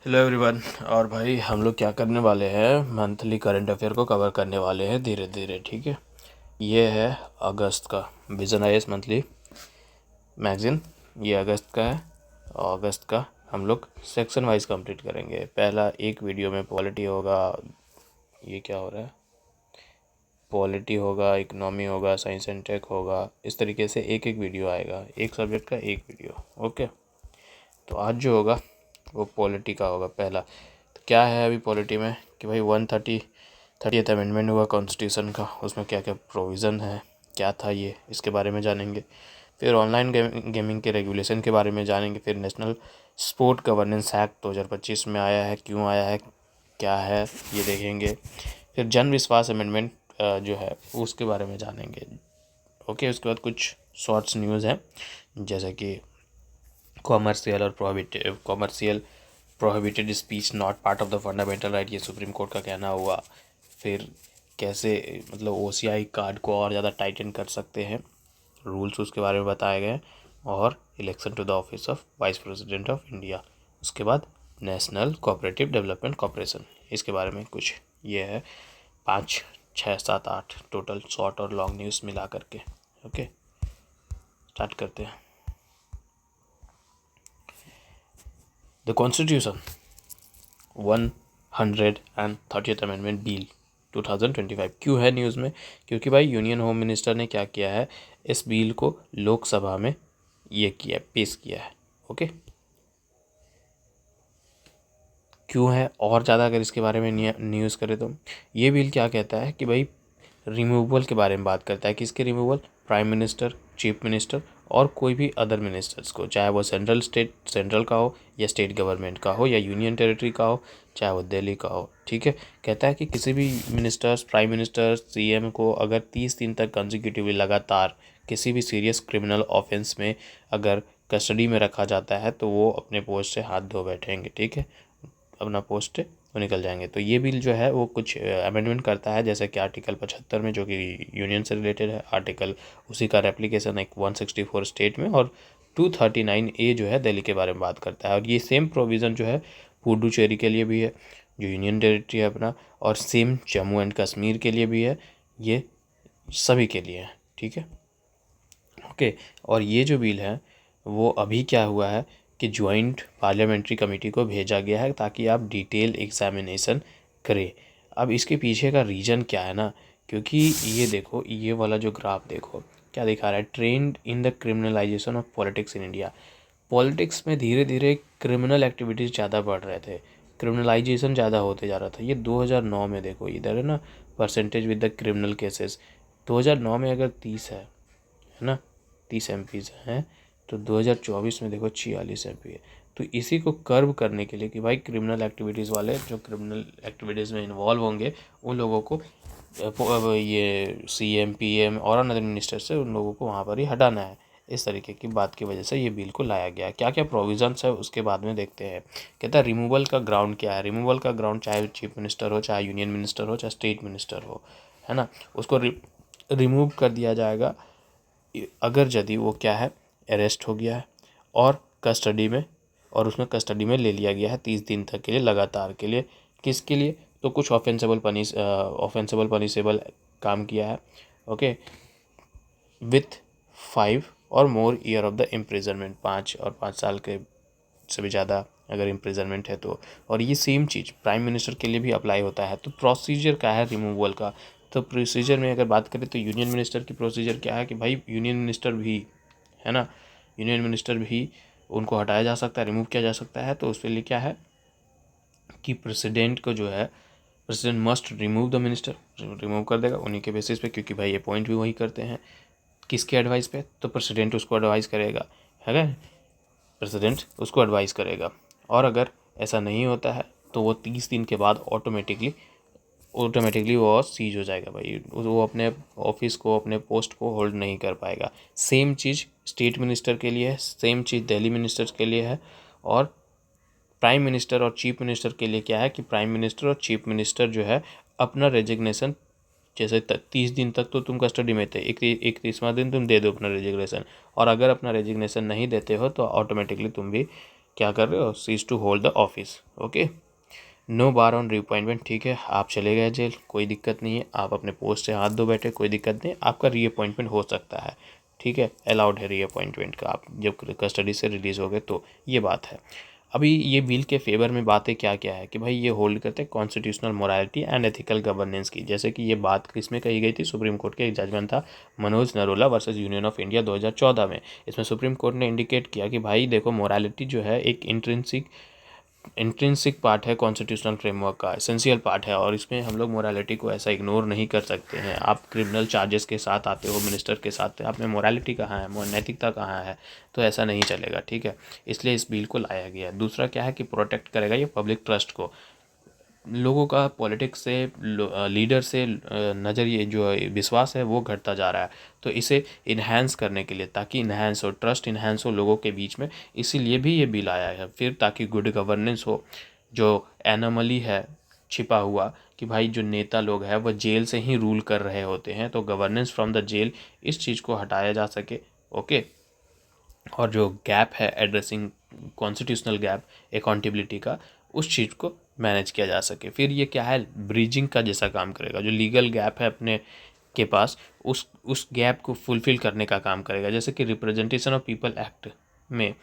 Hello everyone. और भाई हम लोग क्या करने वाले हैं, मंथली करंट अफेयर को कवर करने वाले हैं धीरे धीरे। ठीक है, ये है अगस्त का विजन आईएएस मंथली मैगजीन। ये अगस्त का है और अगस्त का हम लोग सेक्शन वाइज कंप्लीट करेंगे। पहला एक वीडियो में पॉलिटी होगा, ये क्या हो रहा है, पॉलिटी होगा, इकोनॉमी होगा, साइंस एंड टेक होगा। इस तरीके से एक एक वीडियो आएगा, एक सब्जेक्ट का एक वीडियो। ओके, तो आज जो होगा वो पॉलिटी का होगा पहला। तो क्या है अभी पॉलिटी में कि भाई 30th अमेंडमेंट हुआ कॉन्स्टिट्यूशन का, उसमें क्या क्या प्रोविज़न है, क्या था ये, इसके बारे में जानेंगे। फिर ऑनलाइन गेमिंग के रेगुलेशन के बारे में जानेंगे। फिर नेशनल स्पोर्ट गवर्नेंस एक्ट 2025 में आया है, क्यों आया है, क्या है, ये देखेंगे। फिर जन विश्वास अमेंडमेंट जो है उसके बारे में जानेंगे। ओके, उसके बाद कुछ शॉर्ट्स न्यूज़ हैं, जैसे कि commercial prohibited speech not part of the fundamental right, ये सुप्रीम कोर्ट का कहना हुआ। फिर कैसे मतलब ओसीआई कार्ड को और ज़्यादा टाइटन कर सकते हैं, रूल्स उसके बारे में बताए गए। और election to the office of vice president of India. उसके बाद नेशनल कोऑपरेटिव डेवलपमेंट कॉरपोरेशन, इसके बारे में कुछ ये है। 5, 6, 7, 8 टोटल शॉर्ट और लॉन्ग न्यूज़ मिला करके। ओके, स्टार्ट करते हैं। The constitution 130th amendment bill 2025 क्यों है न्यूज़ में? क्योंकि भाई यूनियन होम मिनिस्टर ने क्या किया है, इस बिल को लोकसभा में ये किया, पेश किया है। ओके, क्यों है और ज़्यादा अगर इसके बारे में न्यूज़ करें तो ये बिल क्या कहता है कि भाई रिमूवल के बारे में बात करता है। किसके removal? Prime minister, chief minister और कोई भी अदर मिनिस्टर्स को, चाहे वो सेंट्रल का हो या स्टेट गवर्नमेंट का हो या यूनियन टेरिटरी का हो, चाहे वो दिल्ली का हो। ठीक है, कहता है कि किसी भी मिनिस्टर्स, प्राइम मिनिस्टर, सीएम को अगर 30 दिन तक कंजिक्यूटिवली लगातार किसी भी सीरियस क्रिमिनल ऑफेंस में अगर कस्टडी में रखा जाता है तो वो अपने पोस्ट से हाथ धो बैठेंगे। ठीक है, अपना पोस्ट वो निकल जाएंगे। तो ये बिल जो है वो कुछ अमेंडमेंट करता है, जैसे कि आर्टिकल 75 में जो कि यूनियन से रिलेटेड है, आर्टिकल उसी का रेप्लिकेशन है 164 स्टेट में, और 239A जो है दिल्ली के बारे में बात करता है। और ये सेम प्रोविज़न जो है पुडुचेरी के लिए भी है, जो यूनियन टेरिटरी है अपना, और सेम जम्मू एंड कश्मीर के लिए भी है, ये सभी के लिए है। ठीक है, ओके। और ये जो बिल है वो अभी क्या हुआ है कि ज्वाइंट पार्लियामेंट्री कमेटी को भेजा गया है ताकि आप डिटेल एग्जामिनेशन करें। अब इसके पीछे का रीज़न क्या है ना, क्योंकि ये देखो, ये वाला जो ग्राफ देखो क्या दिखा रहा है, trend in the criminalisation of politics in India. Politics में धीरे धीरे क्रिमिनल एक्टिविटीज़ ज़्यादा बढ़ रहे थे, क्रिमिनलाइजेशन ज़्यादा होते जा रहा था। ये 2009 में देखो, इधर है ना percentage with the criminal cases. 2009 में अगर 30 है ना, 30 MPs हैं, तो 2024 में देखो 46 MP है। तो इसी को कर्व करने के लिए कि भाई क्रिमिनल एक्टिविटीज़ वाले जो क्रिमिनल एक्टिविटीज़ में इन्वॉल्व होंगे उन लोगों को ये CM PM और अनदर मिनिस्टर से उन लोगों को वहाँ पर ही हटाना है। इस तरीके की बात की वजह से ये बिल को लाया गया। क्या क्या प्रोविजंस है उसके बाद में देखते हैं। कहता है रिमूवल का ग्राउंड क्या है। रिमूवल का ग्राउंड चाहे चीफ मिनिस्टर हो, चाहे यूनियन मिनिस्टर हो, चाहे स्टेट मिनिस्टर हो, है ना, उसको रिमूव कर दिया जाएगा अगर यदि वो क्या है, अरेस्ट हो गया है और कस्टडी में, और उसमें कस्टडी में ले लिया गया है 30 दिन तक के लिए लगातार के लिए। किसके लिए? तो कुछ ऑफेंसेबल पनिशेबल काम किया है। ओके, विथ 5 और more year of the imprisonment, 5 और 5 साल के से भी ज़्यादा अगर इम्प्रिजनमेंट है तो। और ये सेम चीज़ प्राइम मिनिस्टर के लिए भी अप्लाई होता है। तो प्रोसीजर क्या है रिमूवल का? तो प्रोसीजर में अगर बात करें तो यूनियन मिनिस्टर की प्रोसीजर क्या है कि भाई यूनियन मिनिस्टर भी, है ना, यूनियन मिनिस्टर भी उनको हटाया जा सकता है, रिमूव किया जा सकता है। तो उसके लिए क्या है कि प्रेसिडेंट को जो है, president must remove the minister, remove कर देगा उन्हीं के बेसिस पे, क्योंकि भाई अपॉइंट भी वही करते हैं। किसके एडवाइस पे? तो प्रेसिडेंट उसको एडवाइस करेगा, है ना, प्रेसिडेंट उसको एडवाइस करेगा। और अगर ऐसा नहीं होता है तो वो 30 दिन के बाद ऑटोमेटिकली वो सीज हो जाएगा भाई, वो अपने ऑफिस को, अपने पोस्ट को होल्ड नहीं कर पाएगा। सेम चीज़ स्टेट मिनिस्टर के लिए है, सेम चीज़ दिल्ली मिनिस्टर के लिए है। और प्राइम मिनिस्टर और चीफ मिनिस्टर के लिए क्या है कि प्राइम मिनिस्टर और चीफ मिनिस्टर जो है अपना रेजिग्नेशन, जैसे 30 दिन तक तो तुम कस्टडी में थे, 31वां दिन तुम दे दो अपना रेजिग्नेशन। और अगर अपना रेजिग्नेशन नहीं देते हो तो ऑटोमेटिकली तुम भी क्या कर रहे हो, cease to hold the office. Okay, no bar on reappointment, ठीक है, आप चले गए जेल, कोई दिक्कत नहीं है, आप अपने पोस्ट से हाथ धो बैठे, कोई दिक्कत नहीं, आपका रीअपॉइंटमेंट हो सकता है, ठीक है, अलाउड है रीअपॉइंटमेंट का, आप जब कस्टडी से रिलीज़ हो गए तो ये बात है। अभी ये बिल के फेवर में बातें क्या क्या है कि भाई ये होल्ड करते हैं constitutional morality and ethical governance की, जैसे कि ये बात किसमें कही गई थी, सुप्रीम कोर्ट के एक जजमेंट था Manoj Narula versus union of India 2014 में। इसमें सुप्रीम कोर्ट ने इंडिकेट किया कि भाई देखो, मोरालिटी जो है एक इंट्रिंसिक पार्ट है कॉन्स्टिट्यूशनल फ्रेमवर्क का, एसेंशियल पार्ट है, और इसमें हम लोग मोरालिटी को ऐसा इग्नोर नहीं कर सकते हैं। आप क्रिमिनल चार्जेस के साथ आते हो मिनिस्टर के साथ, आप में मोरालिटी कहाँ है, नैतिकता कहाँ है, तो ऐसा नहीं चलेगा, ठीक है, इसलिए इस बिल को लाया गया है। दूसरा क्या है कि प्रोटेक्ट करेगा ये पब्लिक ट्रस्ट को, लोगों का पॉलिटिक्स से, लीडर से नज़रिए जो विश्वास है वो घटता जा रहा है, तो इसे इन्हेंस करने के लिए, ताकि इन्हेंस हो, ट्रस्ट इन्हेंस हो लोगों के बीच में, इसीलिए भी ये बिल आया है। फिर ताकि गुड गवर्नेंस हो, जो एनोमली है छिपा हुआ कि भाई जो नेता लोग हैं वह जेल से ही रूल कर रहे होते हैं, तो गवर्नेंस फ्रॉम द जेल, इस चीज़ को हटाया जा सके। ओके, और जो गैप है एड्रेसिंग कॉन्स्टिट्यूशनल गैप अकाउंटेबिलिटी का, उस चीज़ को मैनेज किया जा सके। फिर ये क्या है, ब्रिजिंग का जैसा काम करेगा, जो लीगल गैप है अपने के पास, उस गैप को फुलफिल करने का काम करेगा। जैसे कि रिप्रेजेंटेशन ऑफ पीपल एक्ट में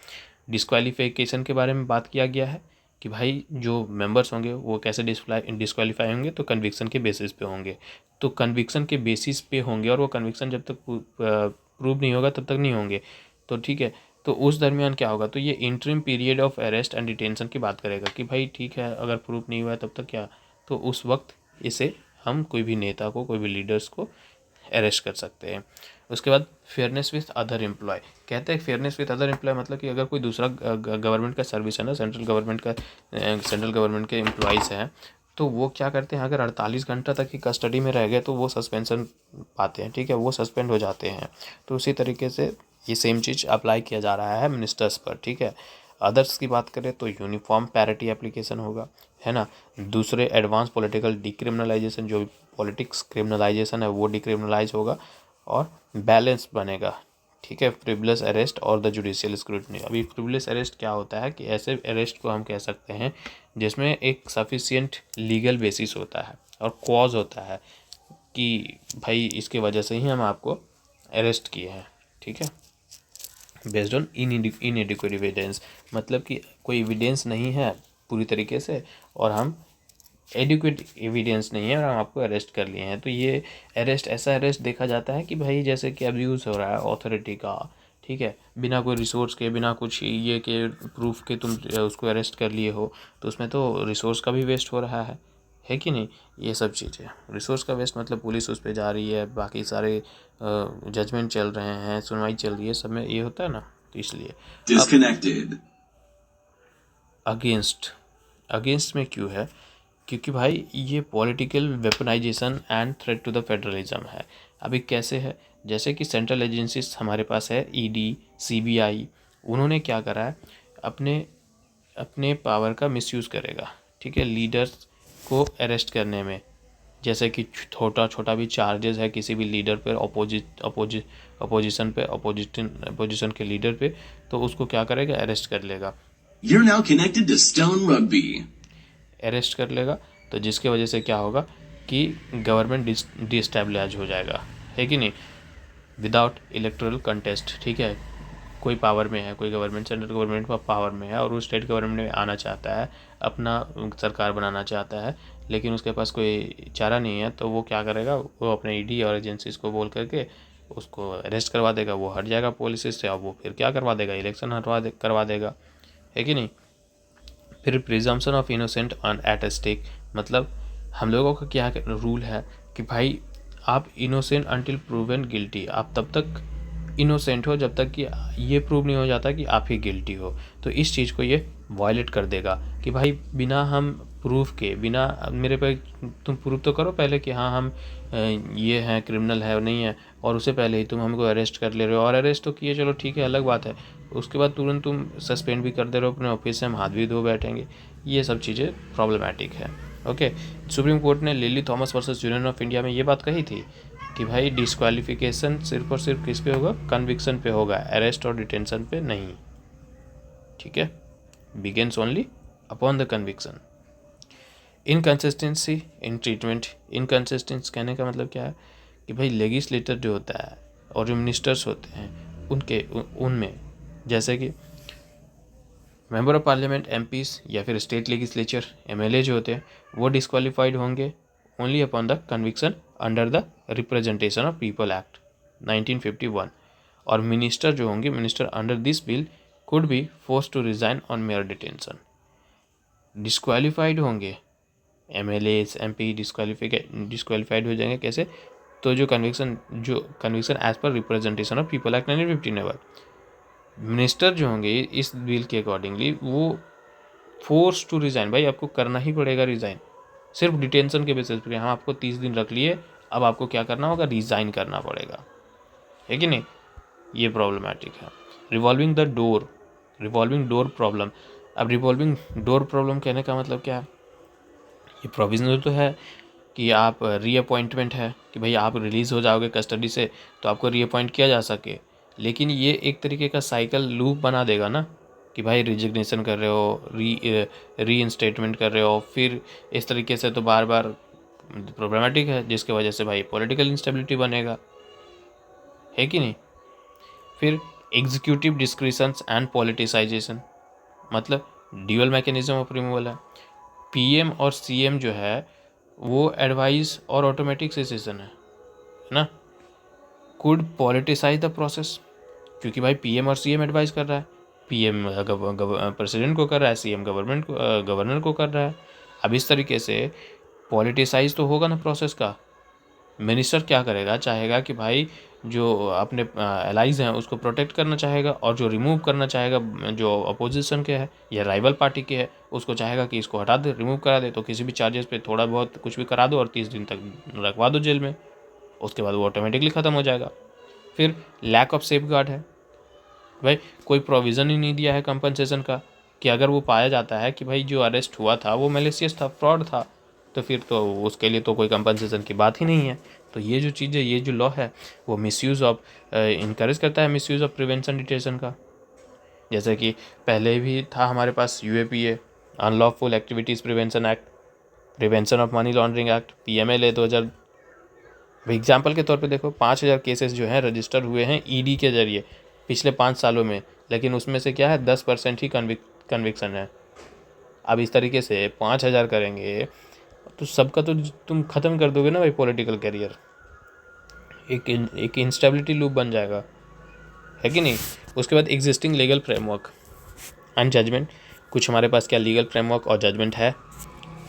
डिस्क्वालिफिकेशन के बारे में बात किया गया है कि भाई जो मेंबर्स होंगे वो कैसे डिस्क्वालीफाई होंगे, तो कन्विक्शन के बेसिस पे होंगे, तो कन्विक्शन के बेसिस पे होंगे, और वो कन्विक्शन जब तक प्रूव नहीं होगा तब तक नहीं होंगे, तो ठीक है, तो उस दरमियान क्या होगा, तो ये interim period of arrest and detention की बात करेगा कि भाई ठीक है, अगर प्रूफ नहीं हुआ है तब तक क्या, तो उस वक्त इसे हम कोई भी नेता को, कोई भी लीडर्स को अरेस्ट कर सकते हैं। उसके बाद फेयरनेस विथ अदर एम्प्लॉय, कहते हैं फेयरनेस विथ अदर एम्प्लॉय मतलब कि अगर कोई दूसरा गवर्नमेंट का सर्विस है ना, सेंट्रल गवर्नमेंट के एम्प्लॉयज़ हैं, तो वो क्या करते हैं, अगर 48 घंटा तक की कस्टडी में रह गए तो वो सस्पेंशन पाते हैं, ठीक है, वो सस्पेंड हो जाते हैं। तो उसी तरीके से ये सेम चीज़ अप्लाई किया जा रहा है मिनिस्टर्स पर, ठीक है। अदर्स की बात करें तो यूनिफॉर्म पैरिटी एप्लीकेशन होगा, है ना। दूसरे एडवांस पॉलिटिकल डिक्रिमिनलाइजेशन, जो पॉलिटिक्स क्रिमिनलाइजेशन है वो डिक्रिमिनलाइज होगा, और बैलेंस बनेगा, ठीक है, फ्रिवलेस अरेस्ट और द जुडिशियल स्क्रूटनी। अभी फ्रिवलेस अरेस्ट क्या होता है कि ऐसे अरेस्ट को हम कह सकते हैं जिसमें एक सफिशिएंट लीगल बेसिस होता है और कॉज होता है कि भाई इसके वजह से ही हम आपको अरेस्ट किए हैं, ठीक है, बेस्ड ऑन इनएडिक्वेट एविडेंस, मतलब कि कोई एविडेंस नहीं है पूरी तरीके से, और हम एडिक्वेट एविडेंस नहीं है और हम आपको अरेस्ट कर लिए हैं। तो ये अरेस्ट, ऐसा अरेस्ट देखा जाता है कि भाई जैसे कि अब्यूज़ हो रहा है अथॉरिटी का, ठीक है, बिना कोई रिसोर्स के, बिना कुछ ये के प्रूफ के तुम उसको अरेस्ट कर लिए हो, तो उसमें तो रिसोर्स का भी वेस्ट हो रहा है कि नहीं। ये सब चीज़ें, रिसोर्स का वेस्ट मतलब पुलिस उस पर जा रही है, बाकी सारे जजमेंट चल रहे हैं, सुनवाई चल रही है, सब में ये होता है ना, तो इसलिए डिस्कनेक्टेड। अगेंस्ट में क्यों है, क्योंकि भाई ये political weaponisation and threat to the federalism है। अभी कैसे है, जैसे कि सेंट्रल एजेंसीज हमारे पास है, ईडी, सीबीआई, उन्होंने क्या करा है, अपने पावर का मिसयूज़ करेगा, ठीक है, लीडर्स को अरेस्ट करने में। जैसे कि छोटा भी चार्जेस है किसी भी लीडर पर, अपोजिशन के लीडर पे, तो उसको क्या करेगा, अरेस्ट कर लेगा। You're now connected to Stone Rugby. Arrest कर लेगा, तो जिसके वजह से क्या होगा कि गवर्नमेंट डिस्टेबलाइज हो जाएगा, है कि नहीं, विदाउट इलेक्टोरल कंटेस्ट, ठीक है। कोई पावर में है, कोई गवर्नमेंट, सेंट्रल गवर्नमेंट पावर में है और वो स्टेट गवर्नमेंट में आना चाहता है, अपना सरकार बनाना चाहता है, लेकिन उसके पास कोई चारा नहीं है, तो वो क्या करेगा, वो अपने ईडी और एजेंसीज को बोल करके उसको अरेस्ट करवा देगा, वो हट जाएगा पॉलिसी से, और वो फिर क्या करवा देगा, इलेक्शन करवा देगा, है कि नहीं। फिर presumption of innocent on at stake, मतलब हम लोगों का क्या रूल है कि भाई आप इनोसेंट अंटिल प्रूवन गिल्टी, आप तब तक इनोसेंट हो जब तक कि ये प्रूव नहीं हो जाता कि आप ही गिल्टी हो। तो इस चीज़ को ये वायलेट कर देगा कि भाई बिना हम प्रूफ के, बिना मेरे पे तुम प्रूव तो करो पहले कि हाँ हम ये हैं, क्रिमिनल है नहीं है, और उससे पहले ही तुम हमको अरेस्ट कर ले रहे हो, और अरेस्ट तो किए चलो ठीक है, अलग बात है, उसके बाद तुरंत तुम सस्पेंड भी कर दे रहे हो अपने ऑफिस से, हम हाथ भी धो बैठेंगे। ये सब चीज़ें प्रॉब्लमैटिक है। ओके, सुप्रीम कोर्ट ने lily Thomas versus union of India में ये बात कही थी कि भाई डिस्क्वालिफिकेशन सिर्फ और सिर्फ किस पे होगा, कन्विक्शन पे होगा, अरेस्ट और डिटेंशन पे नहीं, ठीक है। begins only upon the conviction. Inconsistency in treatment, inconsistence कहने का मतलब क्या है कि भाई लेजिस्लेटर जो होता है और जो मिनिस्टर्स होते हैं उनमें जैसे कि मेंबर ऑफ पार्लियामेंट एमपीज या फिर स्टेट लेजिस्लेचर एमएलए जो होते हैं वो डिस्क्वालीफाइड होंगे only upon the conviction under the representation of people act 1951, और मिनिस्टर जो होंगे, minister under this bill could be force to resign on mere detention. Disqualified होंगे एमएलए एमपी, डिस्क्वालीफाइड हो जाएंगे कैसे? तो जो कन्विक्शन एज पर representation of people act 1951, minister जो होंगे इस बिल के अकॉर्डिंगली वो फोर्स टू रिज़ाइन, भाई आपको करना ही पड़ेगा रिज़ाइन, सिर्फ डिटेंशन के बेसिस पे। हम आपको 30 दिन रख लिए, अब आपको क्या करना होगा? रिज़ाइन करना पड़ेगा, है कि नहीं? ये प्रॉब्लमैटिक है। Revolving door problem. अब रिवॉल्विंग डोर प्रॉब्लम कहने का मतलब क्या है? ये प्रोविजनल तो है कि आप रीअपॉइंटमेंट है कि भाई आप रिलीज़ हो जाओगे कस्टडी से तो आपको रीअपॉइंट किया जा सके, लेकिन ये एक तरीके का साइकिल लूप बना देगा ना कि भाई रिजिग्नेशन कर रहे हो, री इंस्टेटमेंट कर रहे हो, फिर इस तरीके से तो बार बार प्रॉब्लमेटिक है, जिसके वजह से भाई पॉलिटिकल इंस्टेबिलिटी बनेगा, है कि नहीं? फिर एग्जीक्यूटिव डिस्क्रिशंस एंड पॉलिटिसाइजेशन, मतलब ड्यूअल मैकेनिज्म ऑफ रिमूवल है। पीएम और सीएम जो है वो एडवाइस और ऑटोमेटिक डिसीजन है ना, कुड पॉलिटिसाइज द प्रोसेस, क्योंकि भाई पीएम और सीएम एडवाइस कर रहा है, पीएम प्रेसिडेंट को कर रहा है, सीएम गवर्नर को कर रहा है। अब इस तरीके से पॉलिटिसाइज तो होगा ना प्रोसेस का। मिनिस्टर क्या करेगा? चाहेगा कि भाई जो अपने एलाइज हैं उसको प्रोटेक्ट करना चाहेगा, और जो रिमूव करना चाहेगा जो अपोजिशन के है या राइवल पार्टी के है उसको चाहेगा कि इसको हटा दे, रिमूव करा दे, तो किसी भी चार्जेस पे थोड़ा बहुत कुछ भी करा दो और 30 दिन तक रखवा दो जेल में, उसके बाद वो ऑटोमेटिकली ख़त्म हो जाएगा। फिर लैक ऑफ सेफ गार्ड है, भाई कोई प्रोविज़न ही नहीं दिया है कंपनसेशन का कि अगर वो पाया जाता है कि भाई जो अरेस्ट हुआ था वो मैलिशियस था, फ्रॉड था, तो फिर तो उसके लिए तो कोई कंपनसेशन की बात ही नहीं है। तो ये जो चीज़ है, ये जो लॉ है वो मिसयूज़ ऑफ इनकरेज करता है मिसयूज़ ऑफ प्रिवेंशन डिटेंशन का। जैसे कि पहले भी था हमारे पास UAPA, unlawful activities prevention act, prevention of money laundering act, PMLA 2000। Example के तौर पे देखो 5000 केसेस जो हैं रजिस्टर हुए हैं ईडी के जरिए पिछले 5 सालों में, लेकिन उसमें से क्या है 10% ही कन्विक्शन है। अब इस तरीके से 5000 करेंगे तो सबका तो तुम ख़त्म कर दोगे ना भाई पॉलिटिकल कैरियर, एक इंस्टेबिलिटी लूप बन जाएगा, है कि नहीं? उसके बाद existing legal framework and judgement, कुछ हमारे पास क्या लीगल फ्रेमवर्क और जजमेंट है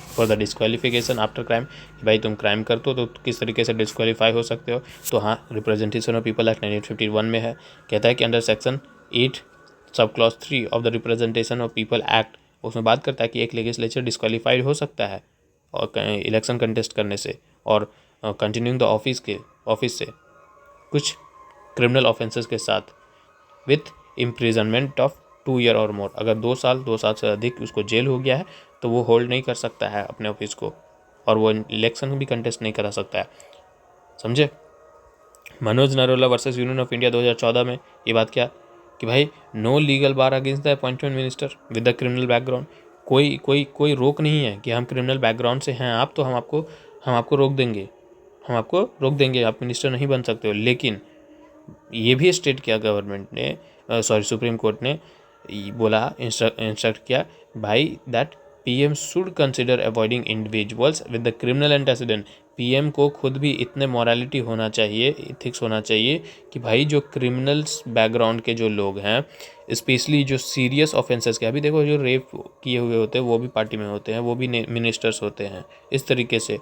for the disqualification after crime, कि भाई तुम क्राइम करते हो तो किस तरीके से डिस्क्वालीफाई हो सकते हो। तो हाँ, रिप्रेजेंटेशन ऑफ पीपल एक्ट 1951 में है, कहता है कि under section 8 sub clause 3 of the representation of people act, उसमें बात करता है कि एक लेजिस्लेचर डिस्क्वालीफाइड हो सकता है और इलेक्शन कंटेस्ट करने से और कंटिन्यूइंग द ऑफिस से कुछ क्रिमिनल ऑफेंसेस के साथ विथ इम्प्रिजनमेंट ऑफ 2 ईयर और मोर। अगर 2 साल से अधिक उसको जेल हो गया है तो वो होल्ड नहीं कर सकता है अपने ऑफिस को, और वो इलेक्शन भी कंटेस्ट नहीं करा सकता है, समझे? Manoj Narula versus union of India 2014 में ये बात क्या कि भाई no legal bar against the appointment minister with the criminal background, कोई रोक नहीं है कि हम क्रिमिनल बैकग्राउंड से हैं आप तो हम आपको रोक देंगे, आप मिनिस्टर नहीं बन सकते हो। लेकिन ये भी स्टेट किया गवर्नमेंट ने, सुप्रीम कोर्ट ने बोला, इंस्ट्रक्ट किया भाई that PM should consider avoiding individuals with the criminal antecedent. PM को खुद भी इतने मॉरलिटी होना चाहिए, इथिक्स होना चाहिए कि भाई जो क्रिमिनल्स बैकग्राउंड के जो लोग हैं, स्पेशली जो सीरियस ऑफेंसेस के, अभी देखो जो रेप किए हुए होते हैं वो भी पार्टी में होते हैं, वो भी मिनिस्टर्स होते हैं, इस तरीके से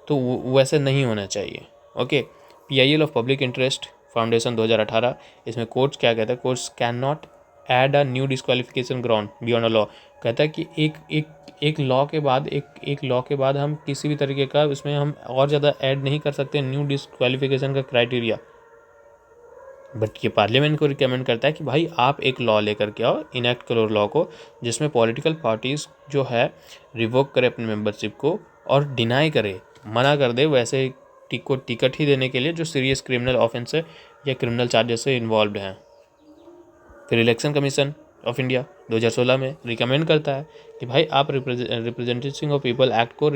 तो वैसे नहीं होना चाहिए। Okay, PIL of public interest foundation 2018, इसमें कोर्ट्स क्या कहता है? Courts can not add a new disqualification ground beyond a law, कहता है कि एक लॉ के बाद हम किसी भी तरीके का उसमें हम और ज़्यादा ऐड नहीं कर सकते न्यू डिस्क्वालिफिकेशन का क्राइटेरिया। बट ये पार्लियामेंट को रिकमेंड करता है कि भाई आप एक लॉ लेकर के आओ, इनेक्ट करो लॉ को, जिसमें पॉलिटिकल पार्टीज़ जो है रिवोक करे अपनी मेंबरशिप को और डिनाई करे, मना कर दे वैसे को टिकट ही देने के लिए जो सीरियस क्रिमिनल ऑफेंस है या क्रिमिनल चार्जेस से इन्वॉल्व हैं। फिर इलेक्शन कमीशन ऑफ इंडिया 2016 में रिकमेंड करता है कि भाई आप रिप्रेजेंटेशन ऑफ पीपल एक्ट को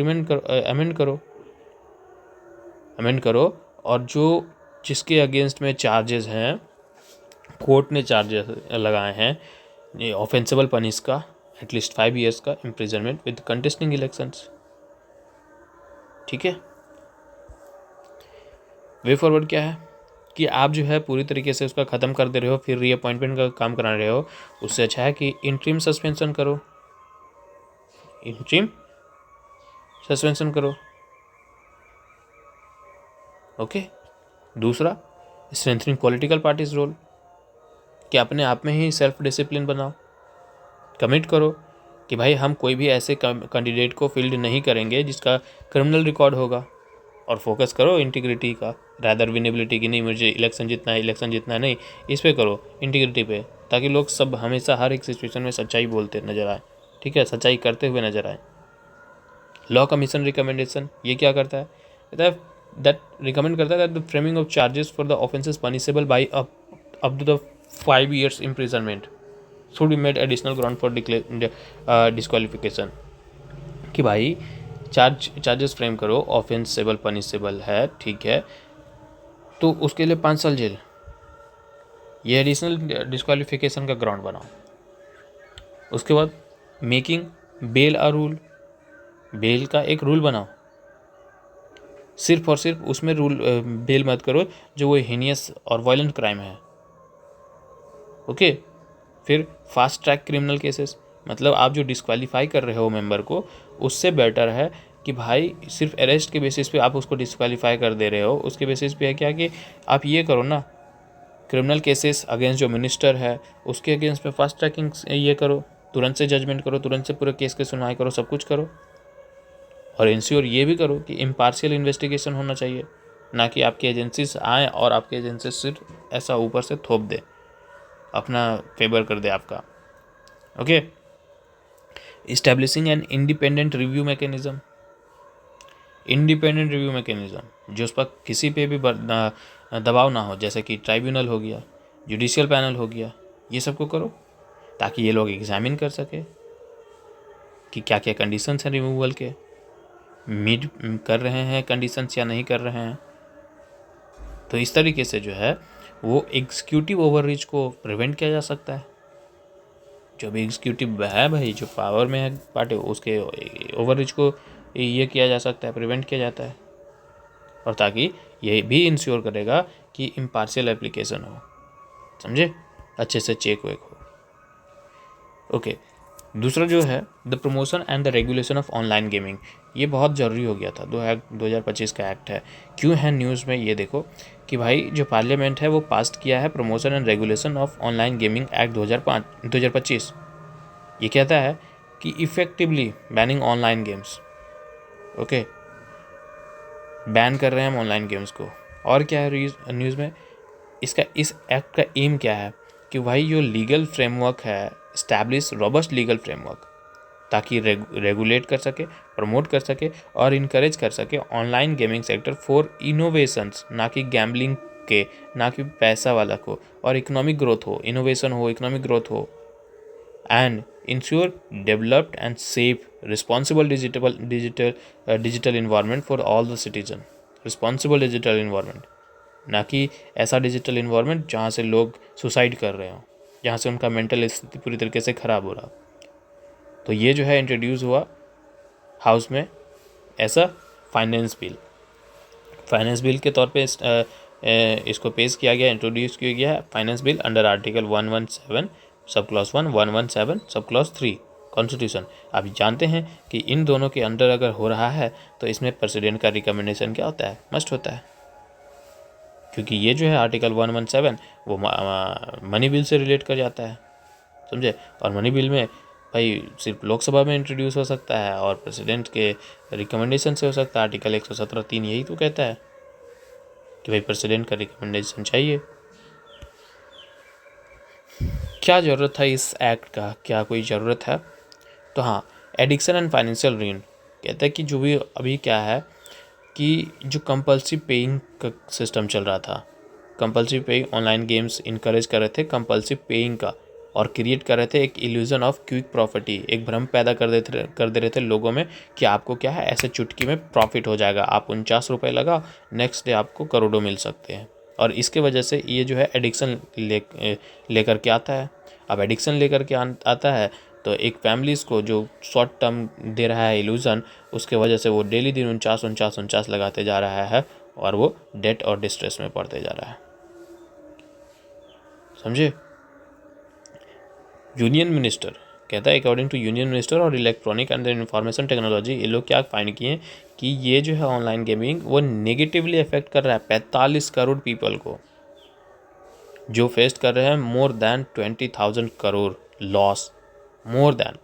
अमेंड करो और जो जिसके अगेंस्ट में चार्जेस हैं, कोर्ट ने चार्जेस लगाए हैं, ये ऑफेंसिबल पनिश का एटलीस्ट 5 years का इम्प्रिजनमेंट विद कंटेस्टिंग इलेक्शंस। ठीक है, वे फॉरवर्ड क्या है कि आप जो है पूरी तरीके से उसका ख़त्म कर दे रहे हो, फिर रीअपॉइंटमेंट का काम करा रहे हो। उससे अच्छा है कि इंटरिम सस्पेंशन करो, ओके। दूसरा, स्ट्रेंथनिंग पॉलिटिकल पार्टीज रोल, कि अपने आप में ही सेल्फ डिसिप्लिन बनाओ, कमिट करो कि भाई हम कोई भी ऐसे कैंडिडेट को फील्ड नहीं करेंगे जिसका क्रिमिनल रिकॉर्ड होगा, और फोकस करो इंटीग्रिटी का, रादर विनेबिलिटी की नहीं, मुझे इलेक्शन जीतना है नहीं, इस पे करो, इंटीग्रिटी पे, ताकि लोग सब हमेशा हर एक सिचुएशन में सच्चाई बोलते नजर आए। ठीक है, सच्चाई करते हुए नजर आए। लॉ कमीशन रिकमेंडेशन ये क्या करता है, दैट रिकमेंड करता है that the framing of charges for the offences punishable by up to the 5 years imprisonment should be made additional ground for disqualification. कि भाई चार्जेस फ्रेम करो, ऑफेंसेबल पनिशेबल है, ठीक है, तो उसके लिए 5 साल जेल, ये एडिशनल डिस्क्वालिफिकेशन का ग्राउंड बनाओ। उसके बाद making bail a rule, bail का एक रूल बनाओ, सिर्फ और सिर्फ उसमें रूल बेल मत करो जो वो हीनियस और वायलेंट क्राइम है, ओके। फिर फास्ट ट्रैक क्रिमिनल केसेस, मतलब आप जो डिस्क्वालीफाई कर रहे हो मेंबर को, उससे बेटर है कि भाई सिर्फ अरेस्ट के बेसिस पे आप उसको डिस्क्वालीफाई कर दे रहे हो, उसके बेसिस पे है क्या कि आप ये करो ना, क्रिमिनल केसेस अगेंस्ट जो मिनिस्टर है उसके अगेंस्ट पे फास्ट ट्रैकिंग ये करो, तुरंत से जजमेंट करो, तुरंत से पूरे केस की सुनवाई करो, सब कुछ करो। और इंश्योर ये भी करो कि इम्पार्शियल इन्वेस्टिगेशन होना चाहिए, ना कि आपकी एजेंसीज आए और आपकी एजेंसी सिर्फ ऐसा ऊपर से थोप दे, अपना फेवर कर दे आपका, okay. Establishing an independent review mechanism, जो उस पर किसी पे भी दबाव ना हो, जैसे कि ट्राइब्यूनल हो गया, जुडिशियल पैनल हो गया, ये सबको करो ताकि ये लोग एग्जामिन कर सके कि क्या क्या कंडीशंस हैं रिमूवल के, मीट कर रहे हैं कंडीशंस या नहीं कर रहे हैं। तो इस तरीके से जो है वो एग्जीक्यूटिव ओवररीच को प्रिवेंट किया जा सकता है। जो भी एग्जीक्यूटिव है भाई, जो पावर में है पार्टी, उसके ओवररीच को ये किया जा सकता है, प्रिवेंट किया जाता है, और ताकि ये भी इंश्योर करेगा कि इम्पार्शियल एप्लीकेशन हो, समझे, अच्छे से चेक वेक हो, ओके। दूसरा जो है the promotion and the regulation of online gaming, ये बहुत ज़रूरी हो गया था, 2025 का एक्ट है। क्यों है न्यूज़ में, ये देखो कि भाई जो पार्लियामेंट है वो पास किया है promotion and regulation of online gaming act 2025। ये कहता है कि effectively banning online games, okay, ban कर रहे हैं हम ऑनलाइन गेम्स को। और क्या है न्यूज़ में, इस एक्ट का एम क्या है कि भाई जो लीगल फ्रेमवर्क है, इस्टेब्लिश रोबस्ट लीगल फ्रेमवर्क, ताकि रेगुलेट कर सके, प्रमोट कर सके और इनकरेज कर सके online gaming sector for innovations, ना कि गैम्बलिंग के, ना कि पैसा वाला को, और इकोनॉमिक ग्रोथ हो, इनोवेशन हो, इकोनॉमिक ग्रोथ हो, and ensure developed and safe responsible digital environment for all the citizen, responsible digital environment, ना कि ऐसा डिजिटल इन्वायरमेंट जहाँ से लोग सुसाइड कर रहे हो, जहाँ से उनका मेंटल स्थिति पूरी तरीके से ख़राब हो रहा। तो ये जो है इंट्रोड्यूस हुआ हाउस में ऐसा फाइनेंस बिल के तौर पे इसको पेश किया गया, इंट्रोड्यूस किया गया है finance bill under article 117 sub clause 1, 117 sub clause 3 constitution. आप जानते हैं कि इन दोनों के अंडर अगर हो रहा है तो इसमें प्रेसिडेंट का रिकमेंडेशन क्या होता है, मस्ट होता है, क्योंकि ये जो है आर्टिकल 117 वो मनी बिल से रिलेट कर जाता है, समझे। और मनी बिल में भाई सिर्फ लोकसभा में इंट्रोड्यूस हो सकता है और प्रेसिडेंट के रिकमेंडेशन से हो सकता है। आर्टिकल 117(3) यही तो कहता है कि भाई प्रेसिडेंट का रिकमेंडेशन चाहिए। क्या ज़रूरत था इस एक्ट का, क्या कोई ज़रूरत है? तो हाँ, एडिक्शन एंड फाइनेंशियल ऋण कहता है कि जो भी अभी क्या है कि जो कंपल्सरी पेइंग का सिस्टम चल रहा था, compulsory paying online games encourage कर रहे थे कंपल्सरी पेइंग का, और क्रिएट कर रहे थे एक इल्यूजन ऑफ क्विक प्रॉफिटी, एक भ्रम पैदा कर दे रहे थे लोगों में कि आपको क्या है ऐसे चुटकी में प्रॉफिट हो जाएगा, आप 49 रुपये लगाओ, नेक्स्ट डे आपको करोड़ों मिल सकते हैं। और इसके वजह से ये जो है एडिक्शन लेकर के आता है। अब एडिक्शन लेकर के आता है तो एक फैमिलीज़ को जो शॉर्ट टर्म दे रहा है इल्यूज़न, उसके वजह से वो डेली दिन 49 लगाते जा रहा है और वो डेट और डिस्ट्रेस में पड़ते जा रहा है। समझे? यूनियन मिनिस्टर कहता है, अकॉर्डिंग टू यूनियन मिनिस्टर और इलेक्ट्रॉनिक एंड इंफॉर्मेशन टेक्नोलॉजी, ये लोग क्या फाइंड किए कि ये जो है ऑनलाइन गेमिंग वो नेगेटिवली अफेक्ट कर रहा है 45 करोड़ पीपल को, जो फेस कर रहे हैं more than 20,000 crore loss, more than.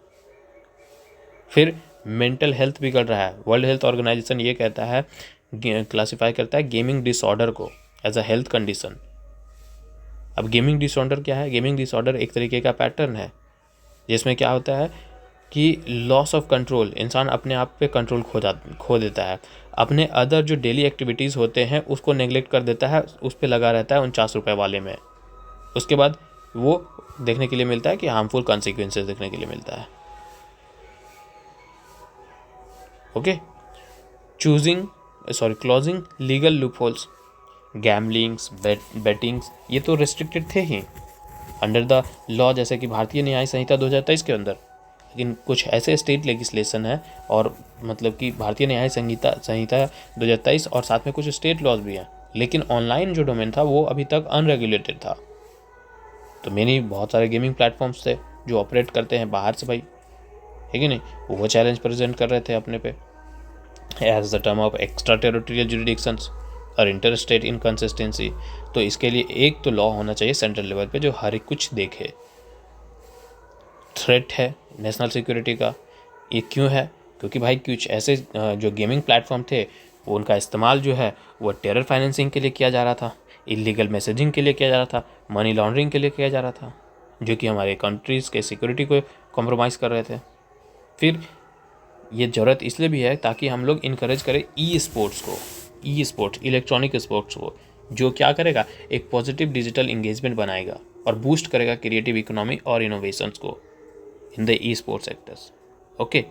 फिर मेंटल हेल्थ बिगड़ रहा है। वर्ल्ड हेल्थ ऑर्गेनाइजेशन ये कहता है, क्लासिफाई करता है गेमिंग डिसऑर्डर को एज अ हेल्थ कंडीशन। अब गेमिंग डिसऑर्डर क्या है? गेमिंग डिसऑर्डर एक तरीके का पैटर्न है जिसमें क्या होता है कि लॉस ऑफ कंट्रोल, इंसान अपने आप पे कंट्रोल खो देता है, अपने अदर जो डेली एक्टिविटीज़ होते हैं उसको नेग्लेक्ट कर देता है, उस पर लगा रहता है 49 रुपये वाले में। उसके बाद वो देखने के लिए मिलता है कि हार्मफुल कॉन्सिक्वेंसेस देखने के लिए मिलता है। ओके, क्लोजिंग लीगल लूपहोल्स, गैमलिंग्स, बेटिंग्स, ये तो रेस्ट्रिक्टेड थे ही अंडर द लॉ, जैसे कि भारतीय न्याय संहिता 2023 के अंदर। लेकिन कुछ ऐसे स्टेट लेजिस्लेशन है और मतलब कि भारतीय न्याय संहिता 2023 और साथ में कुछ स्टेट लॉज भी हैं, लेकिन ऑनलाइन जो डोमेन था वो अभी तक अनरेगुलेटेड था। तो मैंने बहुत सारे गेमिंग प्लेटफॉर्म्स थे जो ऑपरेट करते हैं बाहर से भाई, है कि नहीं, वो चैलेंज प्रेजेंट कर रहे थे अपने पे as the term of extra territorial jurisdictions और इंटर स्टेट इनकन्सिस्टेंसी। तो इसके लिए एक तो लॉ होना चाहिए सेंट्रल लेवल पे जो हर एक कुछ देखे। थ्रेट है नेशनल सिक्योरिटी का। ये क्यों है? क्योंकि भाई कुछ ऐसे जो गेमिंग प्लेटफॉर्म थे वो उनका इस्तेमाल जो है वो टेरर फाइनेंसिंग के लिए किया जा रहा था, इलीगल मैसेजिंग के लिए किया जा रहा था, मनी लॉन्ड्रिंग के लिए किया जा रहा था, जो कि हमारे कंट्रीज़ के सिक्योरिटी को कॉम्प्रोमाइज़ कर रहे थे। फिर ये ज़रूरत इसलिए भी है ताकि हम लोग इनकरेज करें ई स्पोर्ट्स इलेक्ट्रॉनिक स्पोर्ट्स को, जो क्या करेगा, एक पॉजिटिव डिजिटल इंगेजमेंट बनाएगा और बूस्ट करेगा क्रिएटिव इकोनॉमी और इनोवेशंस को in the e sports sectors. Okay,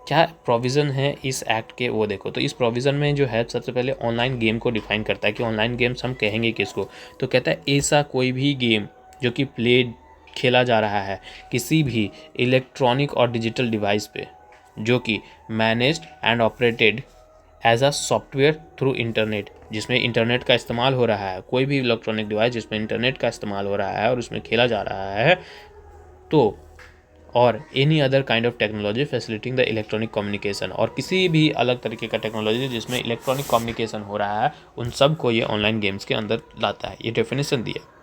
क्या प्रोविज़न है इस एक्ट के वो देखो। तो इस प्रोविज़न में जो है सबसे पहले ऑनलाइन गेम को डिफाइन करता है कि ऑनलाइन गेम्स हम कहेंगे किसको। तो कहता है ऐसा कोई भी गेम जो कि खेला जा रहा है किसी भी इलेक्ट्रॉनिक और डिजिटल डिवाइस पे, जो कि managed and operated as a software through internet, जिसमें इंटरनेट का इस्तेमाल हो रहा है, कोई भी इलेक्ट्रॉनिक डिवाइस जिसमें इंटरनेट का इस्तेमाल हो रहा है और उसमें खेला जा रहा है, तो और any other kind of technology facilitating the electronic communication, और किसी भी अलग तरीके का टेक्नोलॉजी जिसमें इलेक्ट्रॉनिक कम्युनिकेशन हो रहा है, उन सब को ये ऑनलाइन गेम्स के अंदर लाता है। ये डेफिनेशन दी है।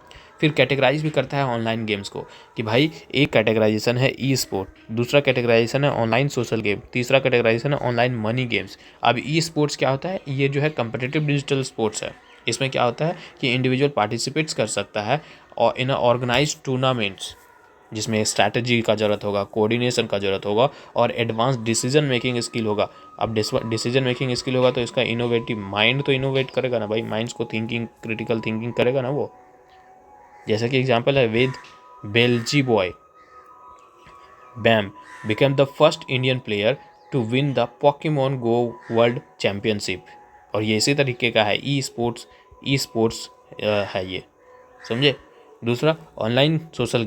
फिर कैटेगराइज भी करता है ऑनलाइन गेम्स को कि भाई एक कैटेगराइजेशन है ई स्पोर्ट, दूसरा कैटेगराइजेशन है ऑनलाइन सोशल गेम, तीसरा कैटेगराइजेशन है ऑनलाइन मनी गेम्स। अब ई स्पोर्ट्स क्या होता है? ये जो है कम्पिटिटिव डिजिटल स्पोर्ट्स है। इसमें क्या होता है कि इंडिविजुअल पार्टिसिपेट्स कर सकता है और इन ऑर्गेनाइज टूर्नामेंट्स जिसमें स्ट्रैटेजी का ज़रूरत होगा, कोऑर्डिनेशन का ज़रूरत होगा और एडवांस डिसीजन मेकिंग स्किल होगा। अब डिसीजन मेकिंग स्किल होगा तो इसका इनोवेटिव माइंड तो इनोवेट करेगा ना भाई, माइंड्स को थिंकिंग, क्रिटिकल थिंकिंग करेगा ना वो। जैसे कि एग्जांपल है विद बेल्जी बॉय बैम became the first Indian player to win the Pokemon Go world championship. और ये इसी तरीके का है ई स्पोर्ट्स है ये, समझे। दूसरा ऑनलाइन सोशल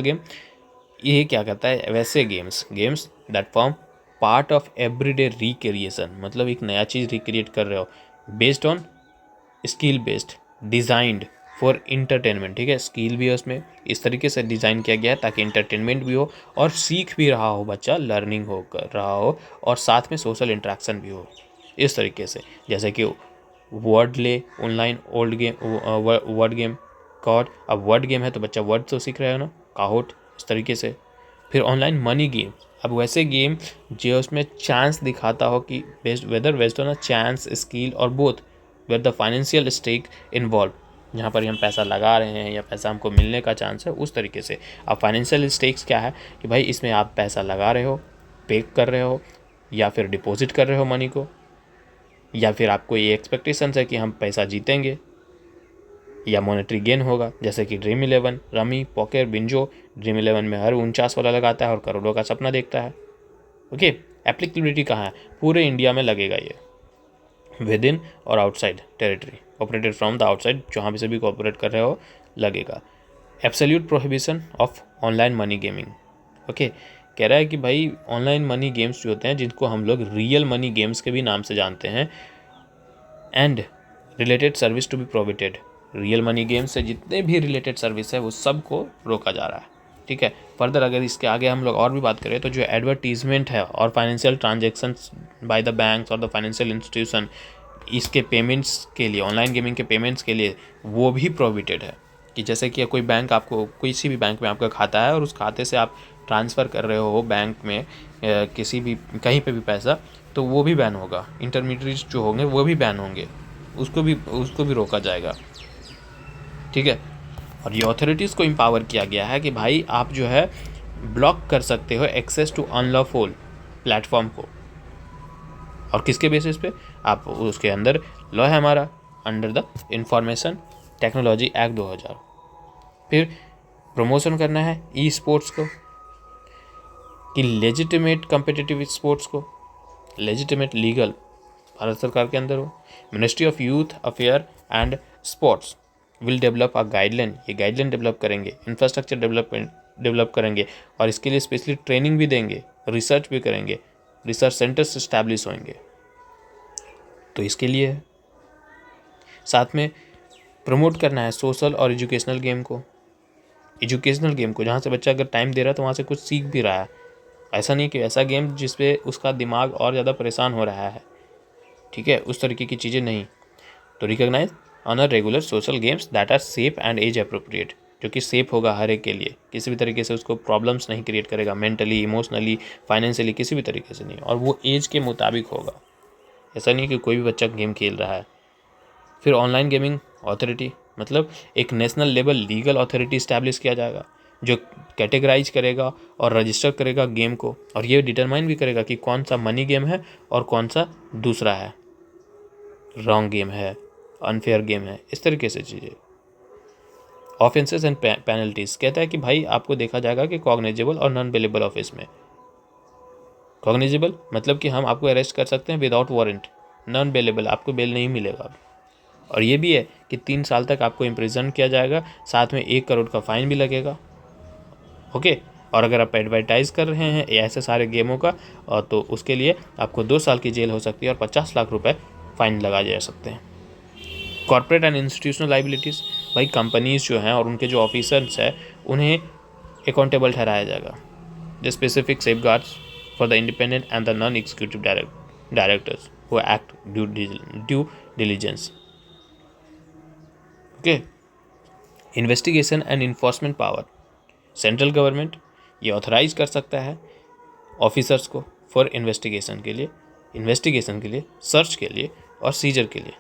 गेम ये क्या करता है? वैसे games that form part of everyday recreation, मतलब एक नया चीज़ रिक्रिएट कर रहे हो based on skill based designed for entertainment. ठीक है, स्किल भी है उसमें, इस तरीके से डिज़ाइन किया गया है ताकि इंटरटेनमेंट भी हो और सीख भी रहा हो बच्चा, लर्निंग हो कर रहा हो और साथ में सोशल इंटरेक्शन भी हो, इस तरीके से। जैसे कि ऑनलाइन वर्ड गेम काहोट। अब वर्ड गेम है तो बच्चा वर्ड तो सीख रहा है ना, काहोट, इस तरीके से। फिर ऑनलाइन मनी गेम, अब वैसे गेम जो उसमें चांस दिखाता हो कि based on a chance, skill और both where the financial stake involve, जहाँ पर हम पैसा लगा रहे हैं या पैसा हमको मिलने का चांस है, उस तरीके से। अब फाइनेंशियल स्टेक्स क्या है कि भाई इसमें आप पैसा लगा रहे हो, पे कर रहे हो या फिर डिपॉजिट कर रहे हो मनी को, या फिर आपको ये एक्सपेक्टेशंस है कि हम पैसा जीतेंगे, या मॉनेटरी गेन होगा, जैसे कि ड्रीम 11, रमी, पॉकर, बिंजो। ड्रीम 11 में हर 49 वाला लगाता है और करोड़ों का सपना देखता है। ओके, एप्लीकेबिलिटी कहाँ है? पूरे इंडिया में लगेगा ये, विद इन और outside territory, operated from the outside, जहाँ भी से भी कॉपरेट कर रहे हो लगेगा। Absolute prohibition of online money gaming. Okay, कह रहा है कि भाई ऑनलाइन मनी गेम्स जो होते हैं, जिनको हम लोग रियल मनी गेम्स के भी नाम से जानते हैं, and related service to be prohibited. Real money games से जितने भी रिलेटेड सर्विस है वो सब को रोका जा रहा है। ठीक है, फर्दर अगर इसके आगे हम लोग और भी बात करें तो जो एडवर्टीजमेंट है और financial transactions by the banks और द फाइनेंशियल इंस्टीट्यूशन, इसके पेमेंट्स के लिए, ऑनलाइन गेमिंग के पेमेंट्स के लिए, वो भी प्रोहिबिटेड है। कि जैसे कि कोई बैंक आपको, किसी भी बैंक में आपका खाता है और उस खाते से आप ट्रांसफ़र कर रहे हो बैंक में किसी भी कहीं पे भी पैसा, तो वो भी बैन होगा। इंटरमीडिएट्स जो होंगे वो भी बैन होंगे, उसको भी रोका जाएगा। ठीक है, और ये अथॉरिटीज़ को एम्पावर किया गया है कि भाई आप जो है ब्लॉक कर सकते हो एक्सेस टू अनलॉफुल प्लेटफॉर्म को। और किसके बेसिस पे? आप उसके अंदर लॉ है हमारा, under the information technology act 2000। फिर प्रमोशन करना है ई स्पोर्ट्स को, कि लेजिटिमेट कम्पिटिटिव स्पोर्ट्स को, लेजिटिमेट लीगल भारत सरकार के अंदर हो। Ministry of youth affair and sports will develop a guideline, ये गाइडलाइन डेवलप करेंगे, इंफ्रास्ट्रक्चर डेवलप करेंगे और इसके लिए स्पेशली ट्रेनिंग भी देंगे, रिसर्च भी करेंगे, रिसर्च सेंटर्स इस्टेब्लिश होंगे। तो इसके लिए है। साथ में प्रमोट करना है सोशल और एजुकेशनल गेम को, जहाँ से बच्चा अगर टाइम दे रहा है तो वहाँ से कुछ सीख भी रहा है। ऐसा नहीं कि ऐसा गेम जिसपे उसका दिमाग और ज़्यादा परेशान हो रहा है। ठीक है, उस तरीके की चीज़ें नहीं। तो recognise honour regular social games that are safe and age appropriate, जो कि सेफ होगा हर एक के लिए, किसी भी तरीके से उसको प्रॉब्लम्स नहीं क्रिएट करेगा, मेंटली, इमोशनली, फाइनेंशियली, किसी भी तरीके से नहीं, और वो एज के मुताबिक होगा। ऐसा नहीं कि कोई भी बच्चा गेम खेल रहा है। फिर ऑनलाइन गेमिंग अथॉरिटी, मतलब एक national level legal authority establish किया जाएगा, जो कैटेगराइज करेगा और रजिस्टर करेगा गेम को, और ये डिटरमाइन भी करेगा कि कौन सा मनी गेम है और कौन सा दूसरा है, रॉन्ग गेम है, अनफेयर गेम है, इस तरीके से चीज़ें। ऑफेंसेस एंड पेनल्टीज, कहता है कि भाई आपको देखा जाएगा कि कॉग्निजेबल और नॉन बेलेबल ऑफेंस में। कॉग्निजेबल मतलब कि हम आपको अरेस्ट कर सकते हैं विदाउट वारंट, नॉन बेलेबल आपको बेल नहीं मिलेगा। और ये भी है कि 3 साल तक आपको इम्प्रिजन किया जाएगा, साथ में 1 करोड़ का फाइन भी लगेगा। ओके, और अगर आप एडवर्टाइज कर रहे हैं ऐसे सारे गेमों का, तो उसके लिए आपको 2 साल की जेल हो सकती है और 50 लाख रुपए फाइन लगाए जा सकते हैं। कॉर्पोरेट एंड इंस्टीट्यूशनल लाइबिलिटीज़, भाई कंपनीज जो हैं और उनके जो ऑफिसर्स हैं उन्हें अकाउंटेबल ठहराया जाएगा। The specific safeguards for the independent and the non executive directors who act due diligence. Okay, investigation and enforcement power, central government ये ऑथराइज कर सकता है ऑफिसर्स को फॉर इन्वेस्टिगेशन के लिए, सर्च के लिए और सीजर के लिए।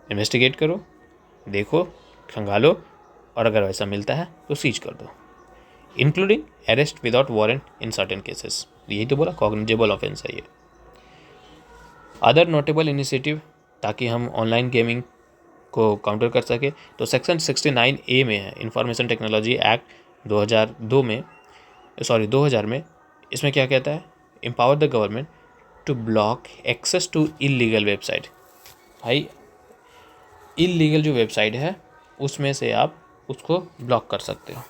इन्वेस्टिगेट करो, देखो, खंगालो, और अगर वैसा मिलता है तो सीज कर दो, including arrest without warrant in certain cases. यही तो बोला, कॉग्निजेबल ऑफेंस है ये। अदर नोटेबल इनिशिएटिव, ताकि हम ऑनलाइन गेमिंग को काउंटर कर सके, तो सेक्शन 69A में है इंफॉर्मेशन टेक्नोलॉजी एक्ट 2000 में। इसमें क्या कहता है? Empower the government to block access to illegal website. भाई इलीगल जो वेबसाइट है उसमें से आप उसको ब्लॉक कर सकते हो।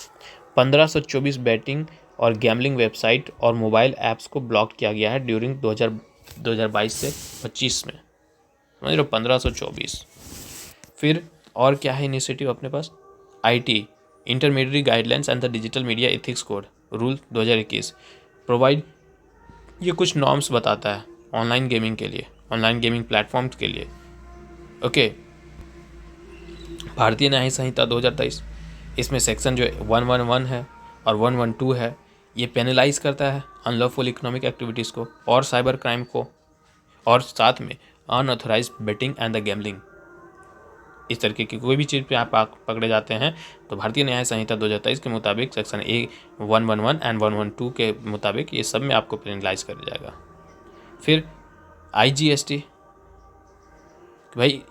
1524 बैटिंग और गैम्बलिंग वेबसाइट और मोबाइल ऐप्स को ब्लॉक किया गया है ड्यूरिंग 2022 से 25 में, समझ लो 1524। फिर और क्या है इनिशिएटिव अपने पास? IT intermediary guidelines and the digital media ethics code rule 2021 provide, ये कुछ नॉर्म्स बताता है ऑनलाइन गेमिंग के लिए, ऑनलाइन गेमिंग प्लेटफॉर्म्स के लिए। ओके, भारतीय न्याय संहिता 2023, इसमें सेक्शन जो 111 है और 112 है, ये पेनलाइज करता है अनलॉफुल इकोनॉमिक एक्टिविटीज़ को और साइबर क्राइम को, और साथ में unauthorise betting and the gambling. इस तरीके की कोई भी चीज़ पे आप पकड़े जाते हैं तो भारतीय न्याय संहिता 2023 के मुताबिक सेक्शन 111 एंड 112 के मुताबिक ये सब में आपको पेनलाइज कर जाएगा। फिर IGST, भाई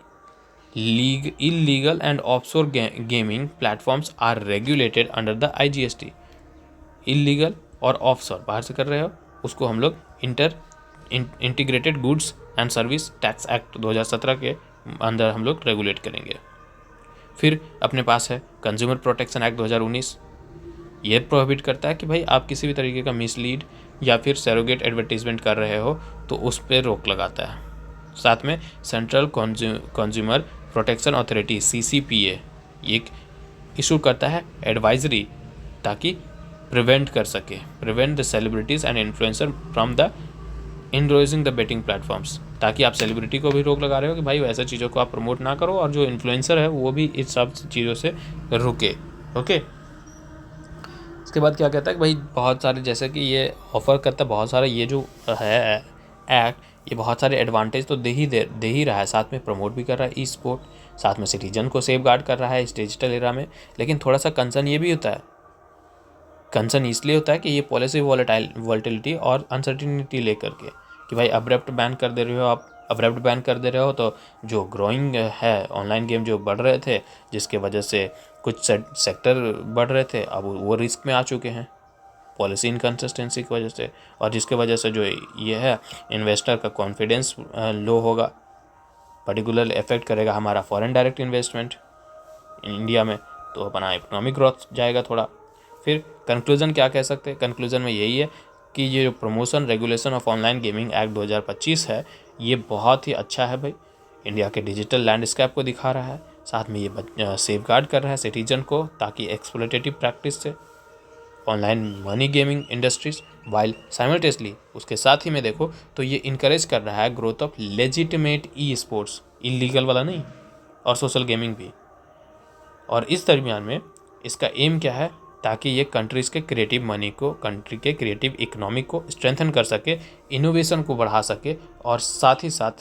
illegal and offshore gaming platforms are regulated under the IGST. Illegal और ऑफशोर बाहर से कर रहे हो उसको हम लोग integrated goods and service tax act 2017 के अंदर हम लोग रेगुलेट करेंगे। फिर अपने पास है कंज्यूमर प्रोटेक्शन एक्ट 2019। ये प्रोहिबिट करता है कि भाई आप किसी भी तरीके का मिसलीड या फिर सरोगेट एडवर्टीजमेंट कर रहे हो तो उस पर रोक लगाता है। साथ में central consumer protection authority CCPA एक इशू करता है एडवाइजरी ताकि prevent the celebrities and influencer from the endorsing the betting platforms, ताकि आप सेलिब्रिटी को भी रोक लगा रहे हो कि भाई वैसे चीज़ों को आप प्रमोट ना करो और जो इन्फ्लुएंसर है वो भी इस सब चीज़ों से रुके। ओके, इसके बाद क्या कहता है कि भाई बहुत सारे जैसे कि ये ऑफर करता है बहुत सारा, ये जो है एक्ट ये बहुत सारे एडवांटेज तो दे ही रहा है, साथ में प्रमोट भी कर रहा है ई स्पोर्ट, साथ में सिटीजन को सेफ गार्ड कर रहा है इस डिजिटल एरा में। लेकिन थोड़ा सा कंसर्न ये भी होता है, कंसर्न इसलिए होता है कि ये पॉलिसी वॉलेटिलिटी और अनसर्टिनिटी लेकर के कि भाई अब्रप्ट बैन कर दे रहे हो तो जो ग्रोइंग है ऑनलाइन गेम जो बढ़ रहे थे जिसके वजह से कुछ सेक्टर बढ़ रहे थे अब वो रिस्क में आ चुके हैं पॉलिसी इनकन्सिस्टेंसी की वजह से, और जिसके वजह से जो ये है इन्वेस्टर का कॉन्फिडेंस लो होगा, पर्टिकुलर इफेक्ट करेगा हमारा फॉरेन डायरेक्ट इन्वेस्टमेंट इंडिया में, तो अपना इकोनॉमिक ग्रोथ जाएगा थोड़ा। फिर कंक्लूजन क्या कह सकते हैं, कंक्लूजन में यही है कि ये जो promotion regulation of online gaming act 2025 है ये बहुत ही अच्छा है भाई, इंडिया के डिजिटल लैंडस्केप को दिखा रहा है, साथ में ये सेफ गार्ड कर रहा है सिटीजन को ताकि एक्सप्लॉयटेटिव प्रैक्टिस से online money gaming industries, while simultaneously उसके साथ ही में देखो तो ये इनकरेज कर रहा है growth of legitimate e sports, illegal वाला नहीं, और सोशल गेमिंग भी। और इस दरमियान में इसका एम क्या है, ताकि ये कंट्रीज़ के क्रिएटिव मनी को, कंट्री के क्रिएटिव इकोनॉमी को स्ट्रेंथन कर सके, इनोवेशन को बढ़ा सके, और साथ ही साथ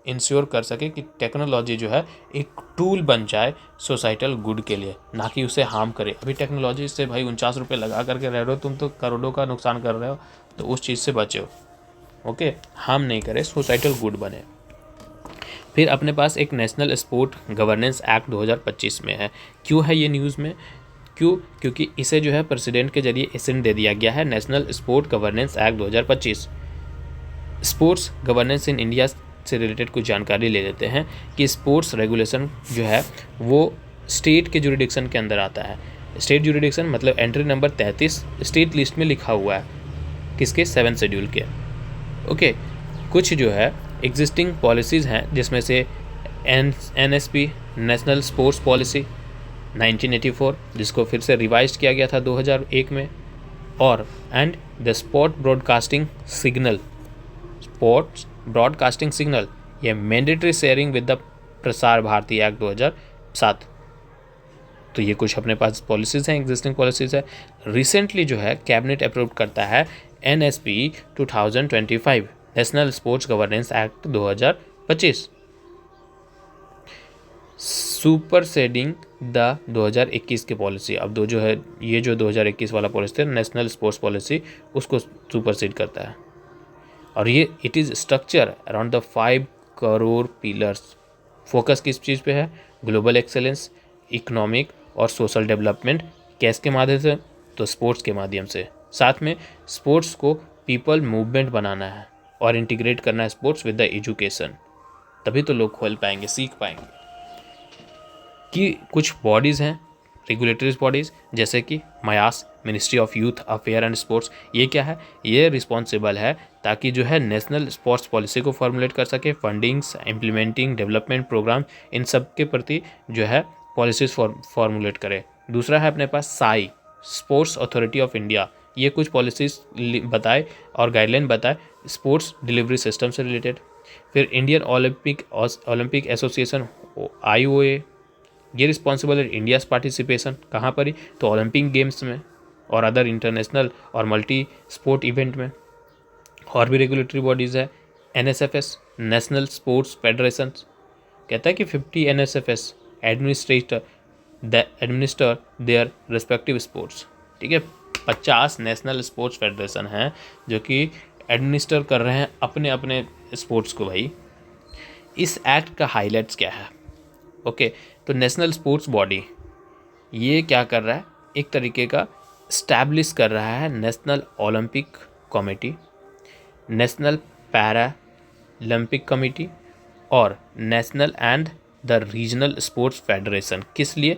इंश्योर कर सके कि टेक्नोलॉजी जो है एक टूल बन जाए सोसाइटल गुड के लिए, ना कि उसे हार्म करे। अभी टेक्नोलॉजी से भाई 49 रुपये लगा करके रह रहे हो तुम, तो करोड़ों का नुकसान कर रहे हो, तो उस चीज़ से बचे हो। ओके, हार्म नहीं करे, सोसाइटल गुड बने। फिर अपने पास एक नेशनल स्पोर्ट गवर्नेंस एक्ट 2025 में है। क्यों है ये न्यूज़ में, क्योंकि इसे जो है प्रेसिडेंट के जरिए एसेंट दे दिया गया है, national sport governance act 2025। Sports governance in India से रिलेटेड कुछ जानकारी ले लेते हैं कि स्पोर्ट्स रेगुलेशन जो है वो स्टेट के जुरिडिक्शन के अंदर आता है। स्टेट जुरिडिक्शन मतलब एंट्री नंबर 33 स्टेट लिस्ट में लिखा हुआ है, किसके 7 शेड्यूल के। ओके, कुछ जो है एग्जिस्टिंग पॉलिसीज़ हैं जिसमें से NSP नेशनल स्पोर्ट्स पॉलिसी 1984 जिसको फिर से रिवाइज किया गया था 2001 में, और and the sports broadcasting signal ये mandatory sharing with the Prasar Bharati act 2007। तो ये कुछ अपने पास पॉलिसीज़ हैं, एग्जिस्टिंग पॉलिसीज़ है। रिसेंटली जो है कैबिनेट अप्रूव करता है NSP 2025 national sports governance act 2025 superseding the 2021 की पॉलिसी। अब जो है ये जो 2021 वाला पॉलिसी है नेशनल स्पोर्ट्स पॉलिसी उसको सुपरसीड करता है, और ये it is structure around the 5 crore pillars. Focus किस चीज़ पे है, ग्लोबल एक्सेलेंस, इकोनॉमिक और सोशल डेवलपमेंट। कैसे के माध्यम से, तो स्पोर्ट्स के माध्यम से। साथ में स्पोर्ट्स को पीपल मूवमेंट बनाना है और इंटीग्रेट करना है स्पोर्ट्स विद द एजुकेशन, तभी तो लोग खोल पाएंगे, सीख पाएंगे। कि कुछ बॉडीज़ हैं रेगुलेटरी बॉडीज़ जैसे कि MYAS ministry of youth affair and sports, ये क्या है, ये रिस्पॉन्सिबल है ताकि जो है नेशनल स्पोर्ट्स पॉलिसी को फॉर्मुलेट कर सके, फंडिंग्स, इम्प्लीमेंटिंग, डेवलपमेंट प्रोग्राम, इन सब के प्रति जो है पॉलिसीज फॉर्मुलेट करे। दूसरा है अपने पास SAI sports authority of India, ये कुछ पॉलिसीज बताए और गाइडलाइन बताए स्पोर्ट्स डिलीवरी सिस्टम से रिलेटेड। फिर इंडियन ओलंपिक एसोसिएशन IOA, ये रिस्पॉन्सिबल है इंडियाज़ पार्टिसिपेशन कहाँ पर ही, तो ओलंपिक गेम्स में और अदर इंटरनेशनल और मल्टी स्पोर्ट इवेंट में। और भी रेगुलेटरी बॉडीज़ है NSFS नेशनल स्पोर्ट्स फेडरेशन, कहता है कि 50 NSFS administer their respective sports. ठीक है, 50 नेशनल स्पोर्ट्स फेडरेशन हैं जो कि एडमिनिस्टर कर रहे हैं अपने अपने स्पोर्ट्स को। भाई इस एक्ट का हाईलाइट्स क्या है, ओके, तो नेशनल स्पोर्ट्स बॉडी ये क्या कर रहा है, एक तरीके का स्टैब्लिश कर रहा है national Olympic committee, national para Olympic committee और national and the regional sports federation. किस लिए?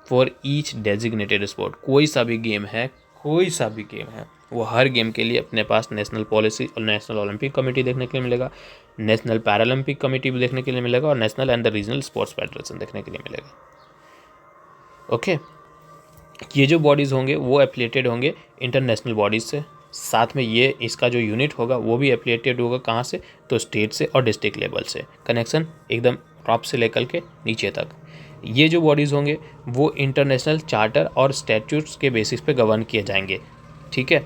For each designated sport. कोई सा भी गेम है, कोई सा भी गेम है, वो हर गेम के लिए अपने पास नेशनल पॉलिसी और नेशनल ओलंपिक कमेटी देखने के लिए मिलेगा, नेशनल पैरालंपिक कमेटी भी देखने के लिए मिलेगा और national and the regional sports federation देखने के लिए मिलेगा। ओके, ये जो बॉडीज़ होंगे वो एफिलिएटेड होंगे इंटरनेशनल बॉडीज़ से, साथ में ये इसका जो यूनिट होगा वो भी एफिलिएटेड होगा कहाँ से, तो स्टेट से और डिस्ट्रिक्ट लेवल से। कनेक्शन एकदम टॉप से लेकर के नीचे तक। ये जो बॉडीज़ होंगे वो इंटरनेशनल चार्टर और स्टैट्यूट्स के बेसिस पे गवर्न किए जाएंगे, ठीक है।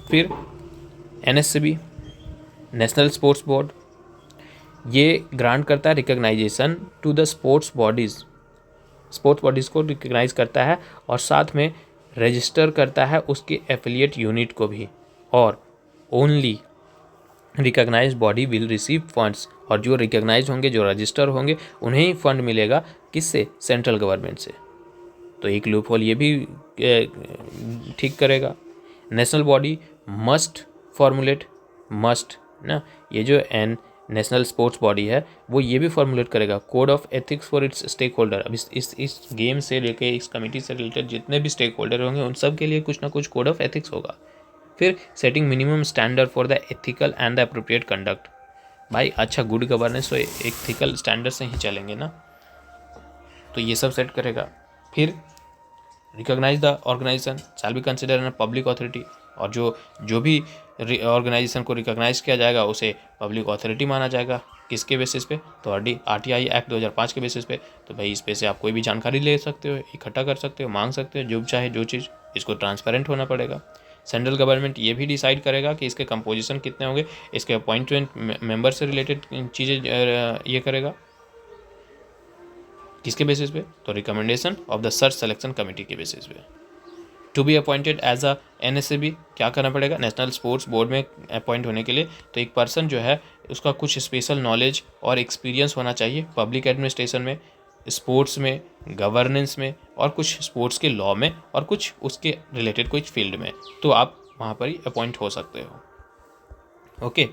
फिर NSCB, नेशनल स्पोर्ट्स बोर्ड, ये ग्रांट करता है recognition to the sports bodies को रिकग्नाइज करता है और साथ में रजिस्टर करता है उसके एफिलिएट यूनिट को भी। और only recognise body will receive funds, और जो रिकग्नाइज होंगे, जो रजिस्टर होंगे, उन्हें ही फंड मिलेगा। किससे? सेंट्रल गवर्नमेंट से। तो एक लूप होल ये भी ठीक करेगा। National body must formulate, must ना, ये जो नेशनल स्पोर्ट्स बॉडी है वो ये भी फॉर्मुलेट करेगा code of ethics for its stakeholder. अब इस गेम से लेके इस कमेटी से रिलेटेड जितने भी स्टेक होल्डर होंगे उन सब के लिए कुछ ना कुछ कोड ऑफ एथिक्स होगा। फिर setting minimum standard for the ethical and the appropriate conduct. भाई अच्छा, गुड गवर्नेंस तो एथिकल स्टैंडर्ड से ही चलेंगे ना, तो ये सब सेट करेगा। फिर recognise the organisation shall be consider an public authority, और जो भी ऑर्गेनाइजेशन को रिकॉग्नाइज किया जाएगा उसे पब्लिक अथॉरिटी माना जाएगा। किसके बेसिस पे? तो RTI एक्ट 2005 के बेसिस पे। तो भाई इस पे से आप कोई भी जानकारी ले सकते हो, इकट्ठा कर सकते हो, मांग सकते हो, जो चाहे जो चीज़, इसको ट्रांसपेरेंट होना पड़ेगा। सेंट्रल गवर्नमेंट ये भी डिसाइड करेगा कि इसके कंपोजिशन कितने होंगे, इसके अपॉइंटमेंट मेंबर से रिलेटेड चीज़ें ये करेगा। किसके बेसिस पे? तो recommendation of the search selection committee के बेसिस पे। To be appointed as a NSCB क्या करना पड़ेगा? नेशनल स्पोर्ट्स बोर्ड में अपॉइंट होने के लिए तो एक पर्सन जो है उसका कुछ स्पेशल नॉलेज और एक्सपीरियंस होना चाहिए पब्लिक एडमिनिस्ट्रेशन में, स्पोर्ट्स में, गवर्नेंस में, और कुछ स्पोर्ट्स के लॉ में, और कुछ उसके रिलेटेड कुछ फील्ड में, तो आप वहाँ पर ही अपॉइंट हो सकते हो। ओके,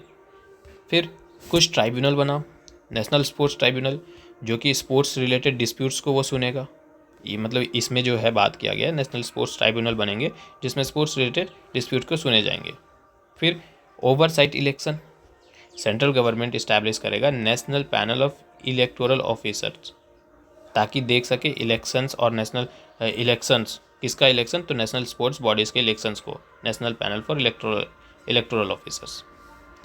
फिर कुछ ट्राइब्यूनल बनाओ, नेशनल स्पोर्ट्स ट्राइब्यूनल, जो कि स्पोर्ट्स रिलेटेड डिस्प्यूट्स को वो सुनेगा। ये मतलब इसमें जो है बात किया गया है, नेशनल स्पोर्ट्स ट्राइब्यूनल बनेंगे जिसमें स्पोर्ट्स रिलेटेड डिस्प्यूट को सुने जाएंगे। फिर oversight election, central government establish करेगा national panel of electoral officers, ताकि देख सके इलेक्शंस और नेशनल इलेक्शंस, किसका इलेक्शन? तो नेशनल स्पोर्ट्स बॉडीज़ के इलेक्शंस को national panel for electoral officers,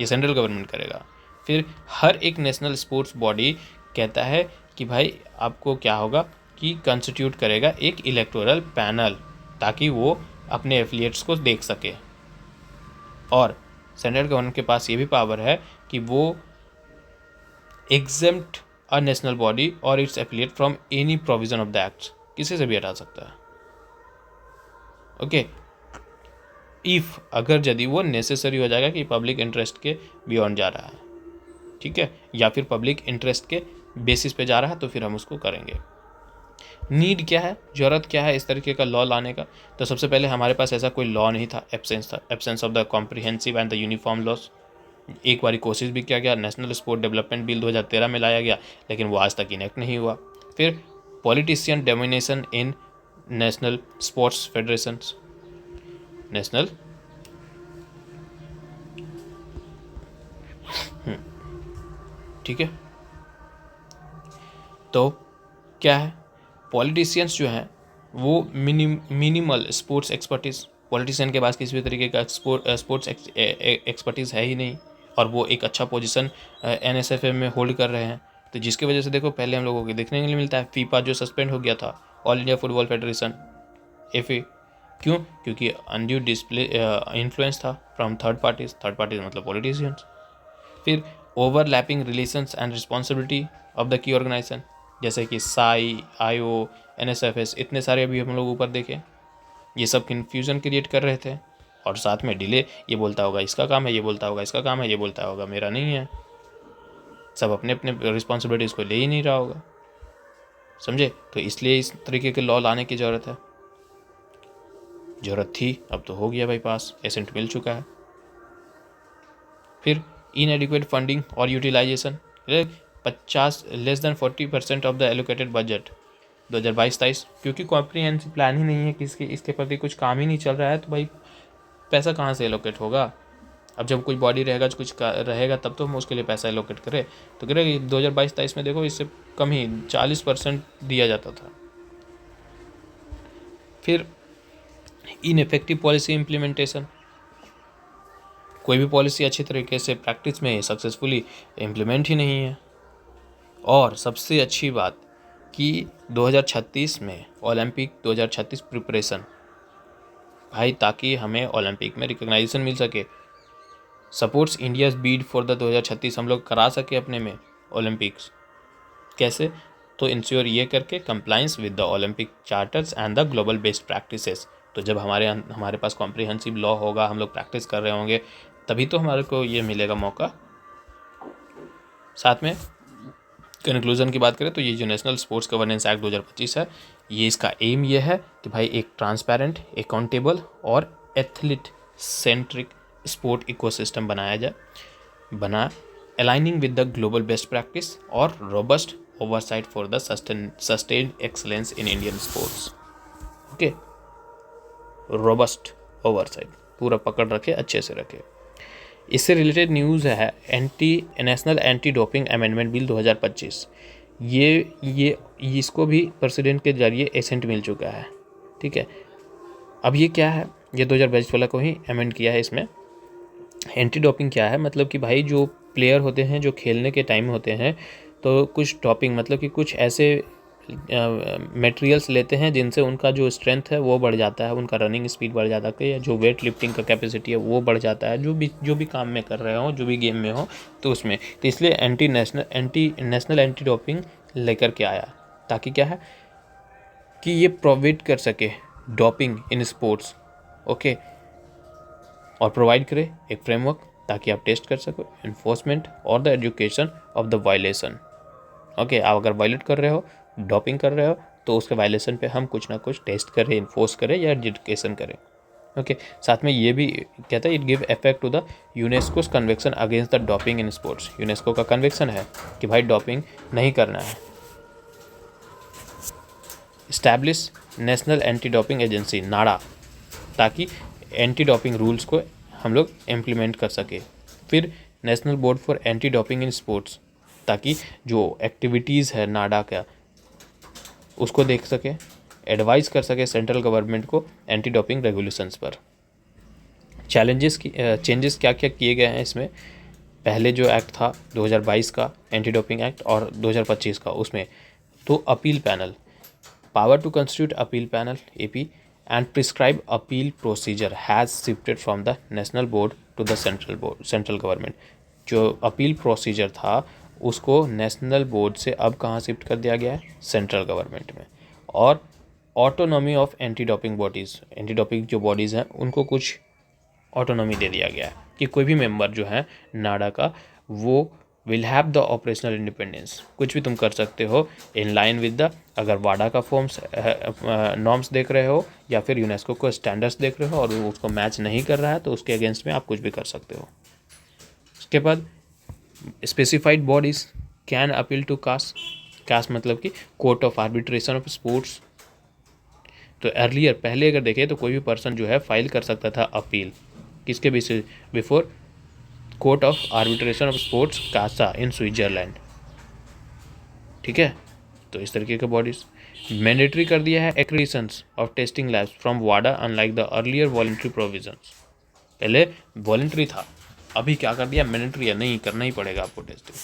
ये सेंट्रल गवर्नमेंट करेगा। फिर हर एक नेशनल स्पोर्ट्स बॉडी कहता है कि भाई आपको क्या होगा कि कंस्टिट्यूट करेगा एक इलेक्टोरल पैनल, ताकि वो अपने एफिलिएट्स को देख सके। और सेंट्रल गवर्नमेंट के पास ये भी पावर है कि वो एग्जेम्प्ट अ नेशनल बॉडी और it's affiliate from any provision of the act, किसी से भी हटा सकता है। ओके, इफ़ अगर यदि वो नेसेसरी हो जाएगा कि पब्लिक इंटरेस्ट के बियॉन्ड जा रहा है, ठीक है, या फिर पब्लिक इंटरेस्ट के बेसिस पे जा रहा है, तो फिर हम उसको करेंगे। नीड क्या है, ज़रूरत क्या है इस तरीके का लॉ लाने का? तो सबसे पहले हमारे पास ऐसा कोई लॉ नहीं था, absence of the comprehensive and the uniform loss. एक बारी कोशिश भी किया गया, नेशनल स्पोर्ट डेवलपमेंट बिल 2013 में लाया गया, लेकिन वो आज तक इनेक्ट नहीं हुआ। फिर पॉलिटिशियन डोमिनेशन इन नेशनल स्पोर्ट्स फेडरेशंस, नेशनल ठीक है, तो क्या है, पॉलिटिशियंस जो हैं वो मिनिमल स्पोर्ट्स एक्सपर्टीज़, पॉलिटिशियन के पास किसी भी तरीके का स्पोर्ट्स एक्सपर्टीज़ है ही नहीं, और वो एक अच्छा पोजीशन NSFA में होल्ड कर रहे हैं। तो जिसकी वजह से देखो पहले हम लोगों को देखने के लिए मिलता है फीफा जो सस्पेंड हो गया था, All India Football Federation FA, क्यों? क्योंकि अनड्यू डिस्प्ले इन्फ्लुएंस था फ्रॉम थर्ड पार्टीज मतलब पॉलिटिशियंस। फिर overlapping relations and responsibility of the key organisation, जैसे कि साई, IO, NSFS, इतने सारे अभी हम लोग ऊपर देखें, ये सब कन्फ्यूज़न क्रिएट कर रहे थे। और साथ में डिले, ये बोलता होगा इसका काम है, ये बोलता होगा इसका काम है, ये बोलता होगा मेरा नहीं है। सब अपने अपने रिस्पॉन्सिबिलिटीज़ को ले ही नहीं रहा होगा, समझे। तो इसलिए इस तरीके के लॉ लाने की ज़रूरत है, ज़रूरत थी, अब तो हो गया भाई पास, एसेंट मिल चुका है। फिर इनएडिक्वेट फंडिंग और utilisation, 50 less than 40% of the allocated budget 2022-23, क्योंकि कॉम्प्रिहेंसिव प्लान ही नहीं है कि इसके प्रति कुछ काम ही नहीं चल रहा है, तो भाई पैसा कहाँ से एलोकेट होगा। अब जब कोई बॉडी रहेगा, कुछ रहेगा, तब तो हम उसके लिए पैसा एलोकेट करें। तो कह रहे 2022-23 में देखो इससे कम ही 40% दिया जाता था। फिर इनइफेक्टिव पॉलिसी इम्प्लीमेंटेशन, कोई भी पॉलिसी अच्छी तरीके से प्रैक्टिस में सक्सेसफुली इम्प्लीमेंट ही नहीं है। और सबसे अच्छी बात कि 2036 में ओलंपिक 2036 प्रिपरेशन, भाई ताकि हमें ओलंपिक में रिकग्नाइजेशन मिल सके, supports India's Beed for the 2036 हम लोग करा सके अपने में ओलंपिक्स। कैसे? तो इंश्योर ये करके compliance with the Olympic charters and the global based practices. तो जब हमारे पास कॉम्प्रिहेंसिव लॉ होगा, हम लोग प्रैक्टिस कर रहे होंगे, तभी तो हमारे को ये मिलेगा मौका। साथ में कंक्लूजन की बात करें तो ये जो नेशनल स्पोर्ट्स गवर्नेंस एक्ट 2025 है, ये इसका एम ये है कि भाई एक ट्रांसपेरेंट, अकाउंटेबल और एथलीट सेंट्रिक स्पोर्ट इकोसिस्टम बनाया जाए, aligning with the global best practice और robust oversight for the sustained excellence in Indian sports. Okay, robust oversight, पूरा पकड़ रखे, अच्छे से रखे। इससे रिलेटेड न्यूज़ है national anti doping amendment bill 2025। ये इसको भी प्रेसिडेंट के जरिए एसेंट मिल चुका है, ठीक है। अब ये क्या है, ये 2022 को ही अमेंड किया है। इसमें एंटी डोपिंग क्या है, मतलब कि भाई जो प्लेयर होते हैं, जो खेलने के टाइम होते हैं, तो कुछ डोपिंग मतलब कि कुछ ऐसे मटेरियल्स लेते हैं जिनसे उनका जो स्ट्रेंथ है वो बढ़ जाता है, उनका रनिंग स्पीड बढ़ जाता है, या जो वेट लिफ्टिंग का कैपेसिटी है वो बढ़ जाता है, जो भी काम में कर रहे हो, जो भी गेम में हो, तो उसमें। तो इसलिए नेशनल एंटी डोपिंग लेकर के आया, ताकि क्या है कि ये प्रोवाइड कर सके डोपिंग इन स्पोर्ट्स, ओके, और प्रोवाइड करे एक फ्रेमवर्क ताकि आप टेस्ट कर सको, इन्फोर्समेंट और the education of the violation. Okay, आप अगर वायलेट कर रहे हो, डोपिंग कर रहे हो, तो उसके वायलेशन पे हम कुछ ना कुछ टेस्ट करें, इन्फोर्स करें या एजुकेशन करें। ओके, साथ में ये भी कहता है it give effect to the UNESCO's convection against the doping in sports. UNESCO का कन्वेक्शन है कि भाई डोपिंग नहीं करना है। Establish national anti doping agency NADA, ताकि एंटी डोपिंग रूल्स को हम लोग इम्प्लीमेंट कर सके। फिर national board for anti doping in sports, ताकि जो एक्टिविटीज़ है नाडा का उसको देख सके, एडवाइस कर सके सेंट्रल गवर्नमेंट को एंटी डोपिंग रेगुलेशंस पर। चेंजेस क्या क्या किए गए हैं इसमें, पहले जो एक्ट था 2022 का एंटी डोपिंग एक्ट और 2025 का, उसमें तो appeal panel, power to constitute appeal panel AP and prescribe appeal procedure has shifted from the national board to the central government। जो अपील प्रोसीजर था उसको नेशनल बोर्ड से अब कहाँ शिफ्ट कर दिया गया है, सेंट्रल गवर्नमेंट में। और autonomy of anti doping bodies, anti doping जो बॉडीज़ हैं उनको कुछ ऑटोनॉमी दे दिया गया है कि कोई भी मेंबर जो है नाडा का, वो will have the operational independence, कुछ भी तुम कर सकते हो इन लाइन विद द, अगर वाडा का फॉर्म्स नॉर्म्स देख रहे हो या फिर यूनेस्को को स्टैंडर्ड्स देख रहे हो और वो उसको मैच नहीं कर रहा है, तो उसके अगेंस्ट में आप कुछ भी कर सकते हो। उसके बाद specified bodies can appeal to कास्ट मतलब कि court of arbitration of sports. तो अर्लियर पहले अगर देखें तो कोई भी पर्सन जो है फाइल कर सकता था अपील, किसके basis, before court of arbitration of sports CAS in Switzerland, ठीक है। तो इस तरीके के बॉडीज मैंडेटरी कर दिया है accretions of testing labs from वाडा unlike the earlier voluntary provisions. पहले वॉलंटरी था, अभी क्या कर दिया, मैंडेटरी है, नहीं करना ही पड़ेगा आपको टेस्टिंग।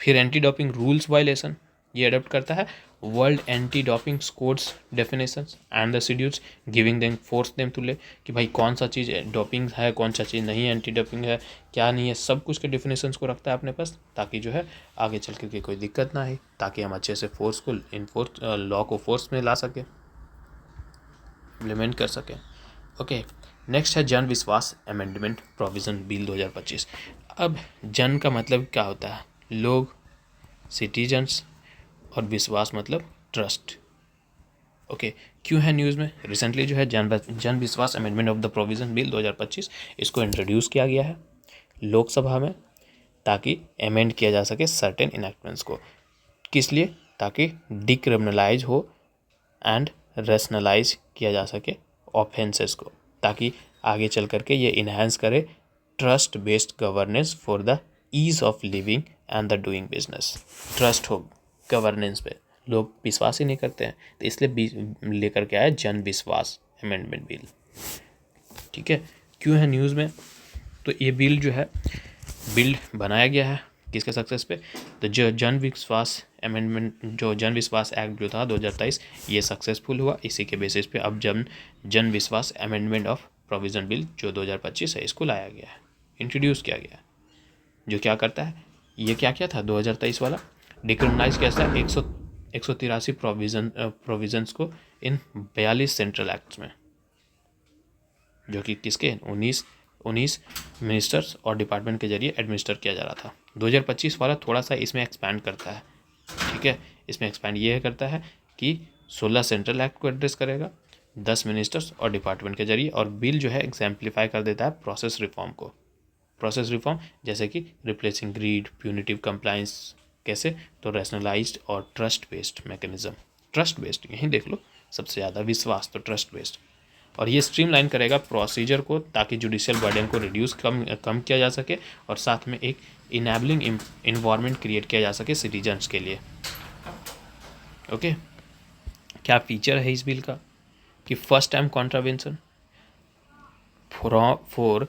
फिर एंटी डोपिंग रूल्स वायलेशन, ये अडॉप्ट करता है world anti doping codes definitions and the schedules, giving them force them to law कि भाई कौन सा चीज़ डोपिंग है, कौन सा चीज़ नहीं एंटी डोपिंग है, क्या नहीं है, सब कुछ के डेफिनेशंस को रखता है अपने पास, ताकि जो है आगे चल के कोई दिक्कत ना आए, ताकि हम अच्छे से फोर्स को लॉ को फोर्स में ला सकें, इम्प्लीमेंट कर सकें। ओके, नेक्स्ट है जन विश्वास अमेंडमेंट प्रोविज़न बिल 2025। अब जन का मतलब क्या होता है, लोग, सिटीजन्स, और विश्वास मतलब ट्रस्ट। ओके, क्यों है न्यूज़ में? रिसेंटली जो है जन विश्वास amendment of the provision bill 2025 इसको इंट्रोड्यूस किया गया है लोकसभा में, ताकि अमेंड किया जा सके सर्टेन इनैक्टमेंट्स को। किस लिए? ताकि डिक्रिमिनलाइज हो एंड रेशनलाइज किया जा सके ऑफेंसेस को, ताकि आगे चल करके ये इन्हांस करे trust based governance for the ease of living and the doing business. Trust हो गवर्नेंस पे, लोग विश्वास ही नहीं करते हैं, तो इसलिए लेकर के आया जन विश्वास अमेंडमेंट बिल। ठीक है, क्यों है न्यूज़ में? तो ये बिल जो है बिल बनाया गया है किसके सक्सेस पे? तो जो जन विश्वास अमेंडमेंट, जो जन विश्वास एक्ट जो था 2023, ये सक्सेसफुल हुआ। इसी के बेसिस पे अब जन विश्वास अमेंडमेंट ऑफ प्रोविजन बिल जो 2025 है इसको लाया गया है, इंट्रोड्यूस किया गया है। जो क्या करता है, ये क्या किया था 2023 वाला? डिक्रिमिनलाइज किया था 183 प्रोविजंस को इन 42 सेंट्रल एक्ट्स में, जो कि किसके 19 मिनिस्टर्स और डिपार्टमेंट के जरिए एडमिनिस्टर किया जा रहा था। 2025 वाला थोड़ा सा इसमें एक्सपैंड करता है। ठीक है, इसमें एक्सपैंड ये करता है कि 16 सेंट्रल एक्ट को एड्रेस करेगा, 10 मिनिस्टर्स और डिपार्टमेंट के जरिए, और बिल जो है एग्जाम्प्लीफाई कर देता है प्रोसेस रिफॉर्म को। प्रोसेस रिफॉर्म जैसे कि रिप्लेसिंग ग्रीड, प्यूनिटिव कंप्लाइंस, कैसे? तो रैशनलाइज्ड और trust based mechanism. Trust based यहीं देख लो, सबसे ज़्यादा विश्वास तो ट्रस्ट बेस्ड। और ये स्ट्रीमलाइन करेगा प्रोसीजर को, ताकि जुडिशियल बर्डन को रिड्यूस कम किया जा सके, और साथ में एक इनेबलिंग इन्वायरमेंट क्रिएट किया जा सके सिटीजन्स के लिए। ओके, क्या फीचर है इस बिल का? कि first time contravention for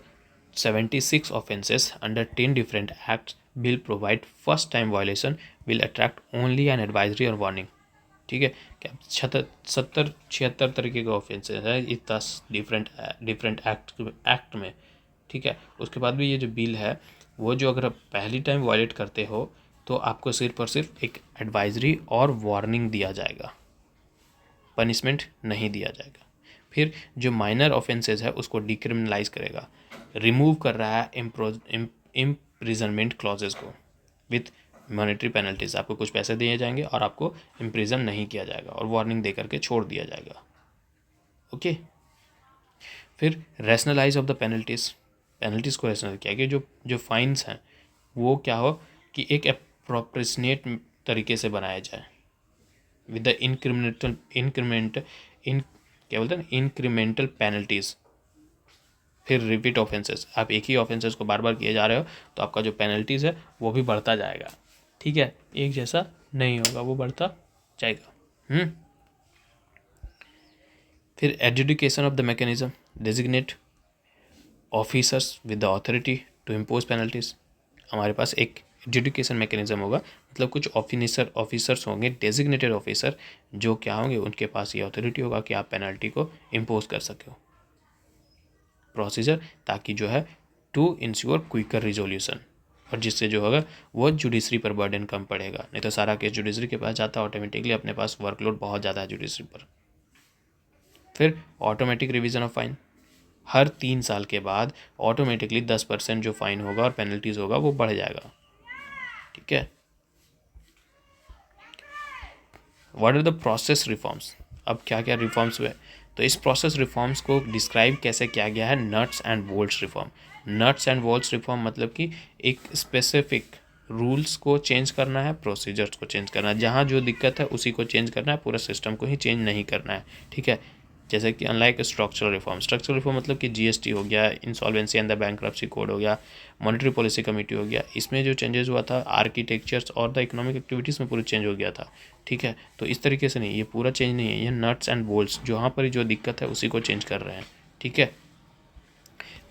76 offenses under 10 different acts will provide first time violation will attract only an advisory or warning। ठीक है, क्या 76 तरीके के ऑफेंसेस है इस 10 डिफरेंट एक्ट में। ठीक है, उसके बाद भी ये जो बिल है वो जो अगर आप पहली टाइम वायलेट करते हो तो आपको सिर्फ और सिर्फ एक एडवाइजरी और वार्निंग दिया जाएगा, पनिशमेंट नहीं दिया जाएगा। फिर जो माइनर ऑफेंसेस है उसको डिक्रिमिनलाइज करेगा, रिमूव कर रहा है इम्प्रिजनमेंट क्लॉजेस को विथ मॉनेटरी पेनल्टीज। आपको कुछ पैसे दिए जाएंगे और आपको इम्प्रिजन नहीं किया जाएगा और वार्निंग दे करके छोड़ दिया जाएगा। ओके, फिर रैशनलाइज ऑफ द पेनल्टीज को रैशनल किया कि जो फाइन्स हैं वो क्या हो कि एक अप्रोप्रिएट तरीके से बनाया जाए विद द इंक्रीमेंटल पेनल्टीज। फिर रिपीट ऑफेंसेस, आप एक ही ऑफेंसेस को बार बार किए जा रहे हो तो आपका जो पेनल्टीज है वो भी बढ़ता जाएगा। ठीक है, एक जैसा नहीं होगा, वो बढ़ता जाएगा। फिर adjudication of the mechanism, designate officers with the authority to impose penalties. हमारे पास एक एडजुडिकेशन मैकेनिज्म होगा, मतलब कुछ ऑफिसर्स होंगे, डेजिग्नेटेड ऑफिसर, जो क्या होंगे, उनके पास ये अथॉरिटी होगा कि आप पेनल्टी को इम्पोज कर सके हो प्रोसीजर, ताकि जो है टू इंश्योर क्विकर रिजोल्यूशन, और जिससे जो होगा वो जुडिशरी पर बर्डन कम पड़ेगा। नहीं तो सारा केस जुडिशरी के पास जाता है ऑटोमेटिकली, अपने पास वर्कलोड बहुत ज़्यादा है जुडिशरी पर। फिर ऑटोमेटिक रिवीजन ऑफ फाइन, हर 3 साल के बाद ऑटोमेटिकली 10% जो फाइन होगा और पेनल्टीज होगा वो बढ़ जाएगा। ठीक है, what are the process reforms? अब क्या क्या रिफॉर्म्स हुए, तो इस प्रोसेस रिफॉर्म्स को डिस्क्राइब कैसे किया गया है? Nuts and bolts reform. Nuts and bolts reform मतलब कि एक स्पेसिफिक रूल्स को चेंज करना है, प्रोसीजर्स को चेंज करना है, जहाँ जो दिक्कत है उसी को चेंज करना है, पूरा सिस्टम को ही चेंज नहीं करना है। ठीक है, जैसे कि अनलाइक स्ट्रक्चरल रिफॉर्म मतलब कि जीएसटी हो गया, insolvency and the bankruptcy code हो गया, मॉनेटरी पॉलिसी कमेटी हो गया, इसमें जो चेंजेस हुआ था आर्किटेक्चर्स और द इकोनॉमिक एक्टिविटीज़ में पूरा चेंज हो गया था। ठीक है, तो इस तरीके से नहीं, ये पूरा चेंज नहीं है, ये नट्स एंड बोल्ट्स जहाँ पर जो दिक्कत है उसी को चेंज कर रहे हैं। ठीक है,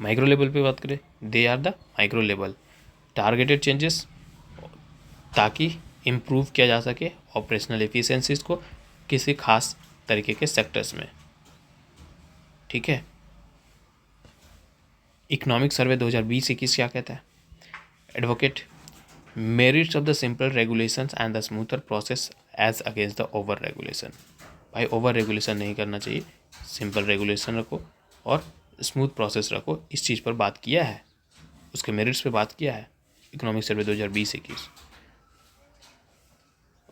माइक्रो लेवल पे बात करें, they are the micro level targeted changes, ताकि इम्प्रूव किया जा सके ऑपरेशनल एफिशिएंसीज को किसी खास तरीके के सेक्टर्स में। ठीक है, इकोनॉमिक सर्वे 2020-21 क्या कहता है? Advocate merits of the simple regulations and the smoother process as against the over regulation. भाई ओवर रेगुलेशन नहीं करना चाहिए, सिंपल रेगुलेशन रखो और स्मूथ प्रोसेस रखो, इस चीज़ पर बात किया है, उसके मेरिट्स पे बात किया है इकोनॉमिक सर्वे 2020-21।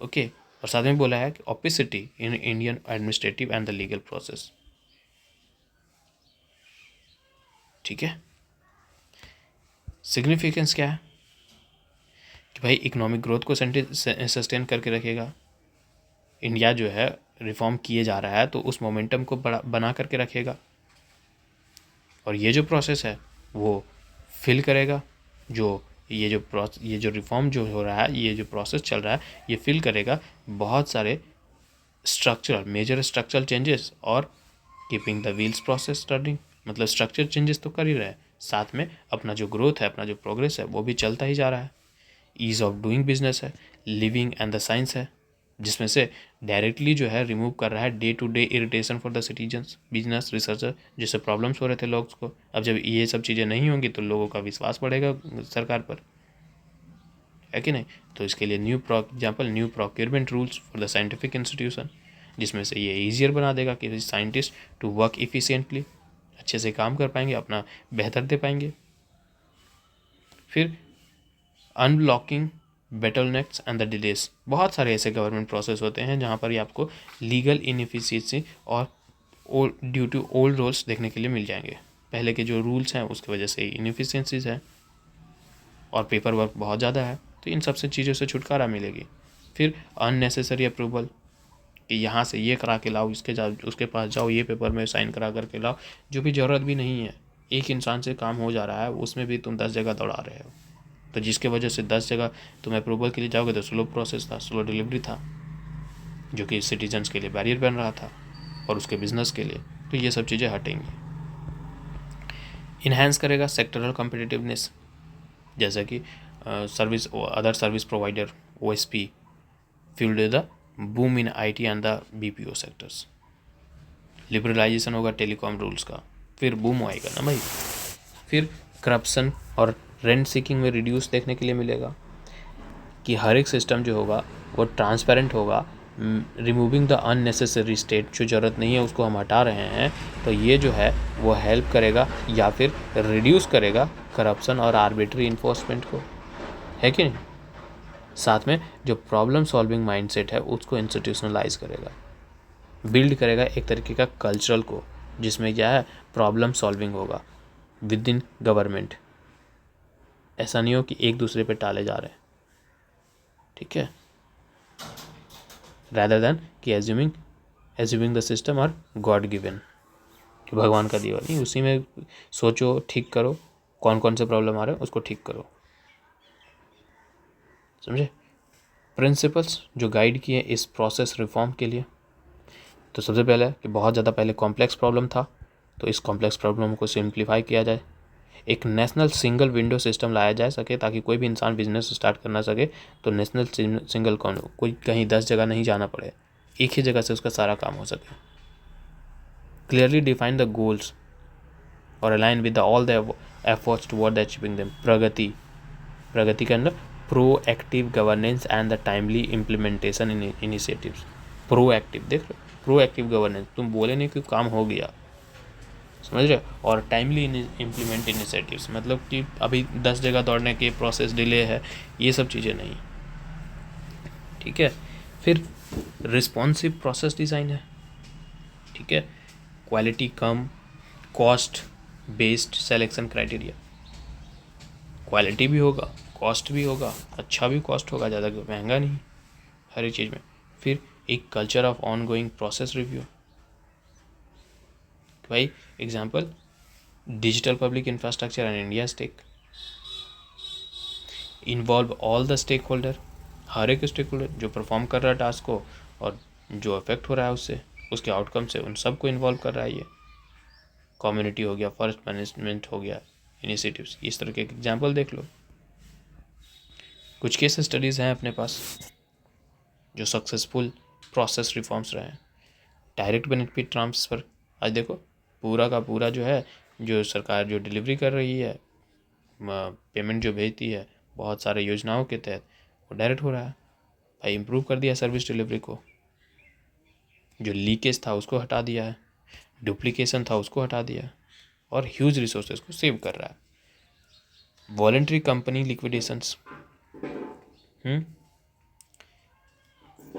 ओके। और साथ में बोला है कि opacity in Indian administrative and the legal process. ठीक है। सिग्निफिकेंस क्या है कि भाई इकोनॉमिक ग्रोथ को सस्टेन करके रखेगा। इंडिया जो है रिफॉर्म किए जा रहा है तो उस मोमेंटम को बना करके रखेगा। और ये जो प्रोसेस है वो फिल करेगा, जो ये जो रिफॉर्म जो हो रहा है, ये जो प्रोसेस चल रहा है, ये फिल करेगा बहुत सारे मेजर स्ट्रक्चरल चेंजेस और keeping the wheels process running. मतलब स्ट्रक्चर चेंजेस तो कर ही रहे हैं, साथ में अपना जो ग्रोथ है, अपना जो प्रोग्रेस है वो भी चलता ही जा रहा है। ईज ऑफ डूइंग बिजनेस है, लिविंग एंड द साइंस है, जिसमें से डायरेक्टली जो है रिमूव कर रहा है day to day irritation for the citizens, business researcher, जिससे प्रॉब्लम्स हो रहे थे लोगों को। अब जब ये सब चीज़ें नहीं होंगी तो लोगों का विश्वास बढ़ेगा सरकार पर, है कि नहीं। तो इसके लिए new procurement rules for the scientific institution, जिसमें से ये ईजियर बना देगा कि साइंटिस्ट टू वर्क इफिशियंटली, अच्छे से काम कर पाएंगे, अपना बेहतर दे पाएंगे। फिर unblocking bottlenecks and the delays. बहुत सारे ऐसे गवर्नमेंट प्रोसेस होते हैं जहाँ पर ही आपको लीगल इनएफिशिएंसी और ड्यू टू ओल्ड रूल्स देखने के लिए मिल जाएंगे। पहले के जो रूल्स हैं उसकी वजह से इनएफिशिएंसीज है और पेपर वर्क बहुत ज़्यादा है, तो इन सबसे चीज़ों से छुटकारा मिलेगी। फिर अननेसेसरी अप्रूवल, कि यहाँ से ये करा के लाओ, उसके पास जाओ, ये पेपर में साइन करा करके लाओ, जो भी ज़रूरत भी नहीं है। एक इंसान से काम हो जा रहा है, उसमें भी तुम 10 जगह दौड़ा रहे हो, तो जिसके वजह से 10 जगह तुम अप्रूवल के लिए जाओगे तो स्लो प्रोसेस था, स्लो डिलीवरी था, जो कि सिटीजन्स के लिए बैरियर बन रहा था और उसके बिजनेस के लिए। तो ये सब चीज़ें हटेंगी। इन्हेंस करेगा सेक्टरल कम्पिटिटिवनेस, जैसा कि other service provider OSP fueled the boom in IT and the BPO sectors. Liberalisation होगा टेलीकॉम रूल्स का, फिर बूम आएगा ना भाई। फिर करप्शन और रेंट सीकिंग में रिड्यूस देखने के लिए मिलेगा, कि हर एक सिस्टम जो होगा वो ट्रांसपेरेंट होगा, रिमूविंग द अननेसेसरी स्टेट, जो ज़रूरत नहीं है उसको हम हटा रहे हैं, तो ये जो है वो हेल्प करेगा या फिर रिड्यूस करेगा करप्शन और आर्बिट्री इन्फोर्समेंट को, है कि नहीं। साथ में जो प्रॉब्लम सॉल्विंग माइंडसेट है उसको इंस्टीट्यूशनलाइज करेगा, बिल्ड करेगा एक तरीके का कल्चरल को, जिसमें क्या है प्रॉब्लम सॉल्विंग होगा विद इन गवर्नमेंट। ऐसा नहीं हो कि एक दूसरे पे टाले जा रहे हैं, ठीक है, rather than कि एज्यूमिंग द सिस्टम और गॉड गिवन, कि भगवान का दिया नहीं, उसी में सोचो, ठीक करो, कौन कौन से प्रॉब्लम आ रहे हैं उसको ठीक करो, समझे। प्रिंसिपल्स जो गाइड किए इस प्रोसेस रिफॉर्म के लिए, तो सबसे पहले कि बहुत ज़्यादा पहले कॉम्प्लेक्स प्रॉब्लम था, तो इस कॉम्प्लेक्स प्रॉब्लम को सिंप्लीफाई किया जाए। एक नेशनल सिंगल विंडो सिस्टम लाया जा सके, ताकि कोई भी इंसान बिजनेस स्टार्ट करना सके तो नेशनल सिंगल कोई कहीं 10 जगह नहीं जाना पड़े, एक ही जगह से उसका सारा काम हो सके। क्लियरली डिफाइन द गोल्स और align with all the efforts toward the achieving them. Pragati के अंदर proactive governance and the timely implementation initiatives. Proactive, देख लो, प्रोएक्टिव गवर्नेंस, तुम बोले नहीं कि काम हो गया, समझ रहे हो। और टाइमली इम्प्लीमेंट इनिशिएटिव्स, मतलब कि अभी 10 जगह दौड़ने के प्रोसेस डिले है, ये सब चीज़ें नहीं, ठीक है। फिर रिस्पॉन्सिव प्रोसेस डिज़ाइन है, ठीक है। Quality cum, cost based selection criteria, quality भी होगा, कॉस्ट भी होगा, अच्छा भी कॉस्ट होगा, ज़्यादा महंगा नहीं, हर एक चीज़ में। फिर एक culture of ongoing process review, भाई example digital public infrastructure and India stack, involve all the stakeholder, हर एक स्टेक होल्डर जो परफॉर्म कर रहा है टास्क को और जो अफेक्ट हो रहा है उससे, उसके आउटकम से, उन सबको इन्वॉल्व कर रहा है ये। कम्युनिटी हो गया, फर्स्ट मैनेजमेंट हो गया, इनिशिएटिव्स, इस तरह के एग्जाम्पल देख लो। कुछ केस स्टडीज़ हैं अपने पास जो सक्सेसफुल प्रोसेस रिफॉर्म्स रहे हैं। डायरेक्ट बेनिफिट ट्रांसफ़र, आज देखो पूरा का पूरा जो है, जो सरकार जो डिलीवरी कर रही है, पेमेंट जो भेजती है बहुत सारे योजनाओं के तहत, वो डायरेक्ट हो रहा है भाई। इम्प्रूव कर दिया सर्विस डिलीवरी को, जो लीकेज था उसको हटा दिया है, डुप्लीकेशन था उसको हटा दिया, और ह्यूज रिसोर्सेज को सेव कर रहा है। Voluntary company liquidations,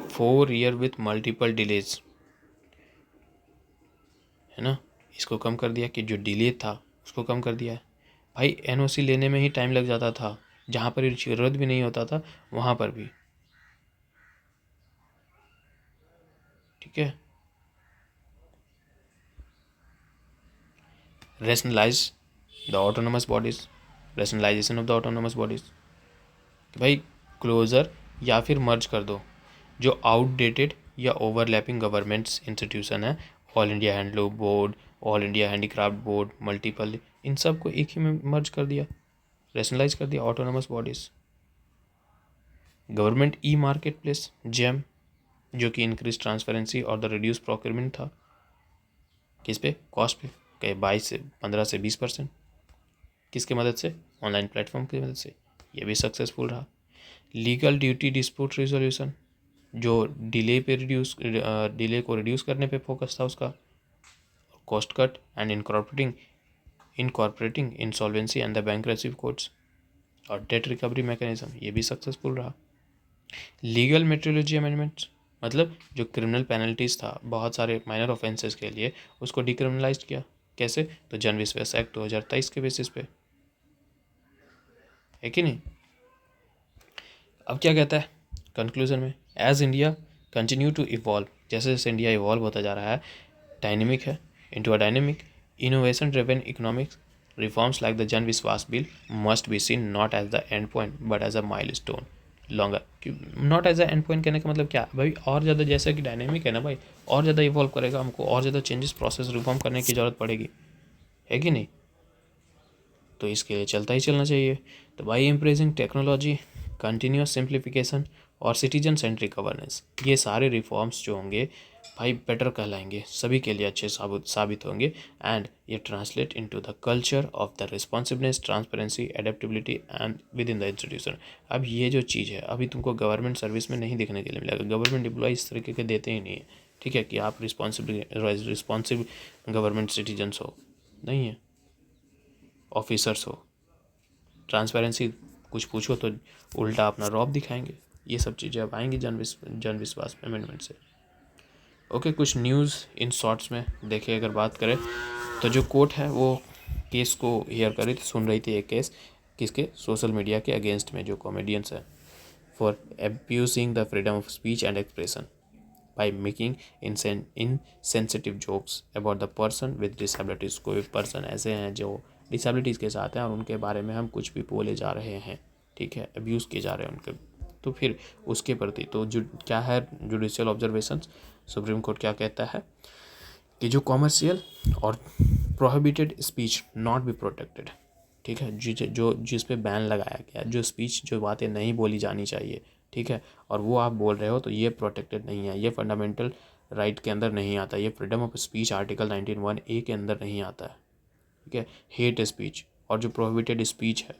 4 year with multiple delays, है ना, इसको कम कर दिया कि जो डिले था उसको कम कर दिया है। भाई एनओसी लेने में ही टाइम लग जाता था, जहाँ पर ज़रूरत भी नहीं होता था वहाँ पर भी, ठीक है। Rationalise the autonomous bodies, rationalisation of the autonomous bodies, भाई क्लोजर या फिर मर्ज कर दो जो आउटडेटेड या ओवरलैपिंग गवर्नमेंट्स इंस्टीट्यूशन है, all India handloom board, all India handicraft board, multiple, इन सब को एक ही में मर्ज कर दिया, रेशनलाइज कर दिया, autonomous bodies. Government e market place GeM, जो कि इंक्रीज ट्रांसपेरेंसी और द रिड्यूस प्रोक्योरमेंट था, किस पे, कॉस्ट पे, कहे 15 से 20%, किसके मदद से, ऑनलाइन प्लेटफॉर्म की मदद से, ये भी सक्सेसफुल रहा। लीगल ड्यूटी डिस्प्यूट रिजोल्यूशन, जो डिले को रिड्यूस करने पे फोकस था उसका, cost cut and incorporating insolvency and the bankruptcy codes, और डेट रिकवरी मैकेनिज्म, ये भी सक्सेसफुल रहा। लीगल मेट्रोलॉजी अमेंडमेंट्स, मतलब जो क्रिमिनल पेनल्टीज था बहुत सारे माइनर ऑफेंसेस के लिए, उसको डिक्रिमिनलाइज किया, कैसे, तो जन विश्वास एक्ट 2023 के बेसिस पे, है कि नहीं। अब क्या कहता है कंक्लूजन में, as India continue to evolve, जैसे जैसे इंडिया इवॉल्व होता जा रहा है, डायनेमिक है, into a dynamic innovation driven economics, reforms like the Jan Vishwas bill must be seen not as the end point but as a milestone longer. Not as a end point कहने का मतलब क्या भाई, और ज़्यादा जैसा कि डायनेमिक है ना भाई, और ज़्यादा इवॉल्व करेगा, हमको और ज़्यादा चेंजेस प्रोसेस रिफॉर्म करने की ज़रूरत पड़ेगी, है कि नहीं, तो इसके लिए चलता ही चलना चाहिए। तो भाई एम्प्रेजिंग टेक्नोलॉजी, कंटिन्यूस सिंप्लीफिकेशन और सिटीजन सेंट्रिक गवर्नेंस, ये सारे रिफॉर्म्स जो होंगे भाई बेटर कहलाएंगे, सभी के लिए अच्छे साबित होंगे, एंड ये translate into the culture of the responsiveness, transparency, adaptability and with in the institution. अब ये जो चीज़ है अभी तुमको गवर्नमेंट सर्विस में नहीं देखने के लिए मिलेगा, गवर्नमेंट एम्प्लॉय इस तरीके के देते ही नहीं है, ठीक है, कि आप रिस्पॉन्सिव गवर्नमेंट सिटीजन्स हो, नहीं है, ऑफिसर्स हो, ट्रांसपेरेंसी कुछ पूछो तो उल्टा अपना रौब दिखाएंगे, ये सब चीज़ें अब आएंगी जन विश्वास अमेंडमेंट से। ओके, कुछ न्यूज़ इन शॉर्ट्स में देखे अगर बात करें तो जो कोर्ट है वो केस को हियर कर रही थी, सुन रही थी एक केस, किसके, सोशल मीडिया के अगेंस्ट में जो कॉमेडियंस है, for abusing the freedom of speech and expression by making insensitive jokes about the person with disabilities. कोई पर्सन ऐसे हैं जो डिसेबिलिटीज़ के साथ हैं और उनके बारे में हम कुछ भी बोले जा रहे हैं, ठीक है, अब्यूज़ किए जा रहे हैं उनके, तो फिर उसके प्रति तो जो क्या है जुडिशियल ऑब्जर्वेशंस, सुप्रीम कोर्ट क्या कहता है कि जो कॉमर्शियल और prohibited speech not be protected, ठीक है, जो जिस पे बैन लगाया गया, जो स्पीच, जो बातें नहीं बोली जानी चाहिए, ठीक है, और वो आप बोल रहे हो तो ये प्रोटेक्टेड नहीं है, ये फंडामेंटल राइट के अंदर नहीं आता, ये freedom of speech article 19(1)(a) के अंदर नहीं आता है, ठीक है। हेट स्पीच और जो प्रोहिबिटेड स्पीच है,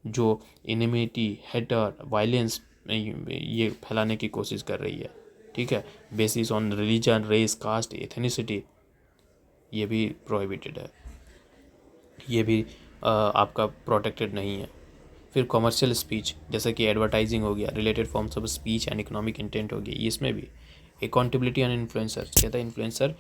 जो इनिमिटी, हेटर, वायलेंस ये फैलाने की कोशिश कर रही है, ठीक है, basis on religion, race, caste, ethnicity, ये भी प्रोहिबिटेड है, ये भी आपका प्रोटेक्टेड नहीं है। फिर कॉमर्शियल स्पीच जैसे कि एडवर्टाइजिंग हो गया, related forms of speech and economic intent हो गई, इसमें भी अकाउंटेबिलिटी एंड इन्फ्लुएंसर कहता है influencer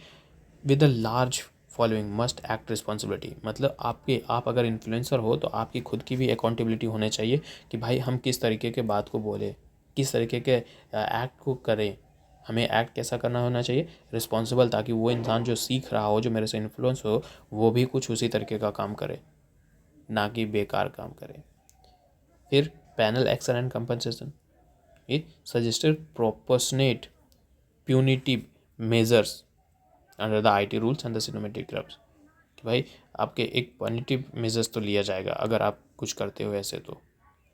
with a large following must act responsibility, मतलब आप अगर इन्फ्लुएंसर हो तो आपकी खुद की भी अकाउंटेबिलिटी होनी चाहिए कि भाई हम किस तरीके के बात को बोले, किस तरीके के एक्ट को करें, हमें एक्ट कैसा करना होना चाहिए, रिस्पॉन्सिबल, ताकि वो इंसान जो सीख रहा हो, जो मेरे से इन्फ्लुएंस हो, वो भी कुछ उसी तरीके का काम करे, ना कि बेकार काम करे। फिर पैनल एक्शन एंड कंपनसेशन, ये suggested proportionate punitive measures under the IT rules and the cinematic graphs, कि भाई आपके एक पॉजिटिव मेजर्स तो लिया जाएगा अगर आप कुछ करते हो ऐसे, तो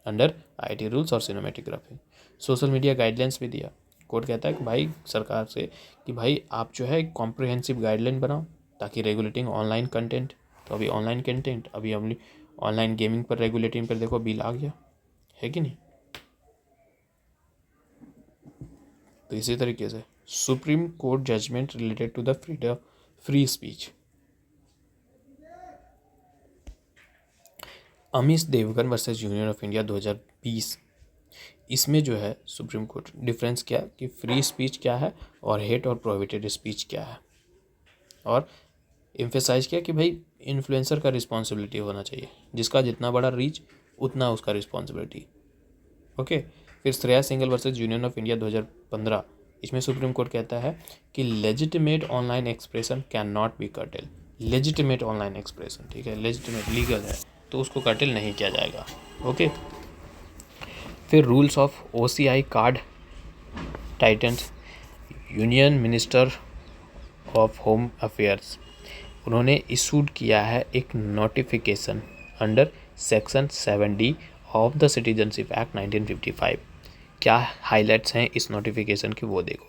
अंडर आईटी रूल्स और सिनेमैटोग्राफी। सोशल मीडिया गाइडलाइंस भी दिया, कोर्ट कहता है कि भाई सरकार से कि भाई आप जो है कॉम्प्रिहेंसिव गाइडलाइन बनाओ ताकि रेगुलेटिंग ऑनलाइन कंटेंट, तो अभी ऑनलाइन कंटेंट, अभी हम ऑनलाइन गेमिंग पर रेगुलेटिंग पर देखो बिल आ गया, है कि नहीं। तो इसी तरीके से supreme court judgement related to the freedom free speech, Amish Devgan versus union of India 2020, इसमें जो है सुप्रीम कोर्ट डिफरेंस किया कि फ्री स्पीच क्या है और हेट और प्रोहिबिटेड स्पीच क्या है, और एम्फेसाइज किया कि भाई इन्फ्लुएंसर का रिस्पॉन्सिबिलिटी होना चाहिए, जिसका जितना बड़ा रीच उतना उसका रिस्पॉन्सिबिलिटी। ओके। फिर Shreya single versus union of India 2015, इसमें सुप्रीम कोर्ट कहता है कि legitimate online expression can not be cartel. Legitimate online expression, ठीक है, लेजिटिमेट लीगल है तो उसको कर्टेल नहीं किया जाएगा। ओके। फिर rules of OCI card titans, union minister of home affairs, उन्होंने इशूड किया है एक notification under section 7D of the citizenship act 1955। क्या हाइलाइट्स हैं इस नोटिफिकेशन की वो देखो।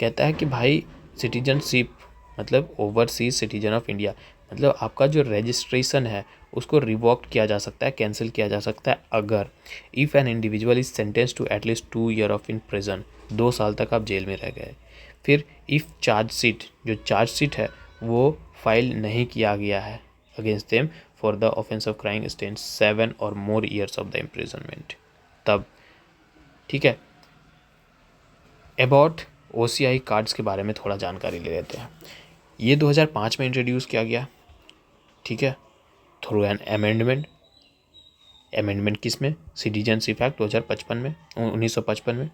कहता है कि भाई सिटीजनशिप मतलब ओवरसीज सिटीजन ऑफ इंडिया, मतलब आपका जो रजिस्ट्रेशन है उसको रिवोक किया जा सकता है, कैंसिल किया जा सकता है अगर if an individual is sentence to at least 2 year of in prison, 2 साल तक आप जेल में रह गए। फिर इफ़ चार्जशीट, जो चार्जशीट है वो फाइल नहीं किया गया है against them for the offence of crime stance 7 और more years of the imprisonment, तब। ठीक है। अबाउट OCI कार्ड्स के बारे में थोड़ा जानकारी ले लेते हैं। ये 2005 में इंट्रोड्यूस किया गया, ठीक है, थ्रू एन अमेंडमेंट। अमेंडमेंट किस में? सिटीजनशिप एक्ट 2055 में, 1955 में।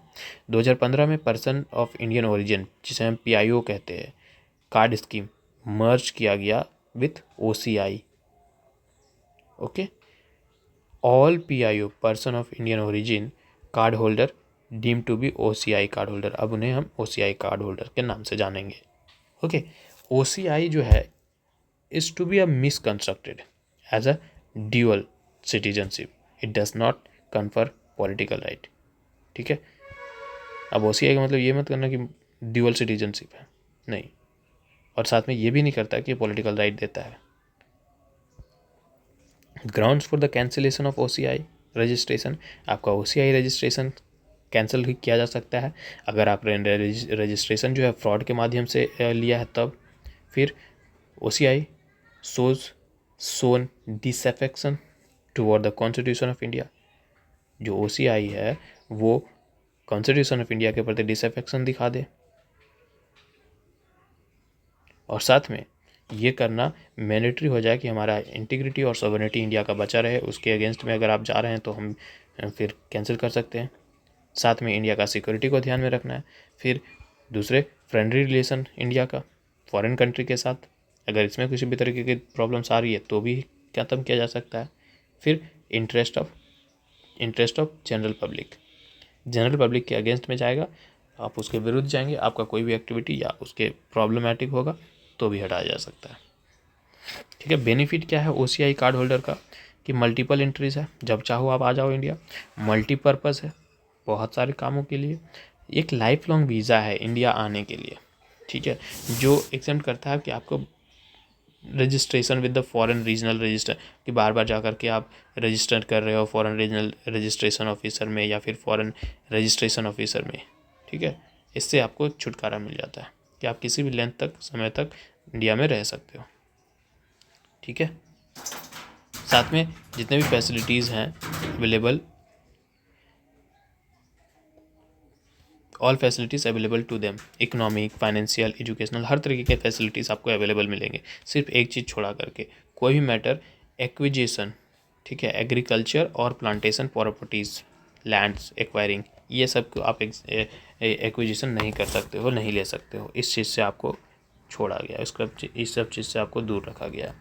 2015 में पर्सन ऑफ इंडियन ओरिजिन, जिसे हम PIO कहते हैं, कार्ड स्कीम मर्ज किया गया with OCI। Okay. All PIO person of Indian origin card holder deem to be OCI card holder, अब उन्हें हम OCI कार्ड होल्डर के नाम से जानेंगे। ओके। OCI जो है is to be a misconstructed as a dual citizenship, it does not confer political right. ठीक है। अब OCI का मतलब ये मत करना कि ड्यूअल सिटीजनशिप है, नहीं, और साथ में ये भी नहीं करता कि पॉलिटिकल राइट देता है। Grounds for the cancellation of OCI registration, आपका OCI रजिस्ट्रेशन कैंसिल भी किया जा सकता है अगर आप रजिस्ट्रेशन जो है फ्रॉड के माध्यम से लिया है तब। फिर OCI shown disaffection toward the constitution of India, जो OCI है वो कॉन्स्टिट्यूशन ऑफ इंडिया के प्रति डिसअफेक्शन दिखा दे, और साथ में ये करना मैंडेटरी हो जाए कि हमारा इंटीग्रिटी और सॉवरेनिटी इंडिया का बचा रहे, उसके अगेंस्ट में अगर आप जा रहे हैं तो हम फिर कैंसिल कर सकते हैं। साथ में इंडिया का सिक्योरिटी को ध्यान में रखना है। फिर दूसरे फ्रेंडली रिलेशन इंडिया का फॉरेन कंट्री के साथ, अगर इसमें किसी भी तरीके की प्रॉब्लम्स आ रही है तो भी ख़त्म किया जा सकता है। फिर इंटरेस्ट ऑफ जनरल पब्लिक के अगेंस्ट में जाएगा, आप उसके विरुद्ध जाएंगे, आपका कोई भी एक्टिविटी या उसके प्रॉब्लमेटिक होगा तो भी हटाया जा सकता है। ठीक है। बेनिफिट क्या है OCI कार्ड होल्डर का कि मल्टीपल एंट्रीज है, जब चाहो आप आ जाओ इंडिया, मल्टीपर्पज़ है बहुत सारे कामों के लिए, एक लाइफ लॉन्ग वीज़ा है इंडिया आने के लिए, ठीक है, जो एग्जेम्प्ट करता है कि आपको registration with the foreign regional register, कि बार बार जा कर के आप रजिस्टर कर रहे हो फॉरेन रीजनल रजिस्ट्रेशन ऑफिसर में या फिर फॉरेन रजिस्ट्रेशन ऑफिसर में। ठीक है। इससे आपको छुटकारा मिल जाता है कि आप किसी भी लेंथ तक समय तक इंडिया में रह सकते हो। ठीक है। साथ में जितने भी फैसिलिटीज़ हैं available, all facilities available to them, economic, financial, educational, हर तरीके के फैसिलिटीज़ आपको अवेलेबल मिलेंगे। सिर्फ एक चीज़ छोड़ा करके, कोई भी मैटर एक्विजिशन, ठीक है, एग्रीकल्चर और प्लांटेशन प्रॉपर्टीज़, लैंड्स एक्वायरिंग, ये सब को आप एक्विजिशन नहीं कर सकते हो, नहीं ले सकते हो, इस चीज़ से आपको छोड़ा गया, इस सब चीज़ से आपको दूर रखा गया।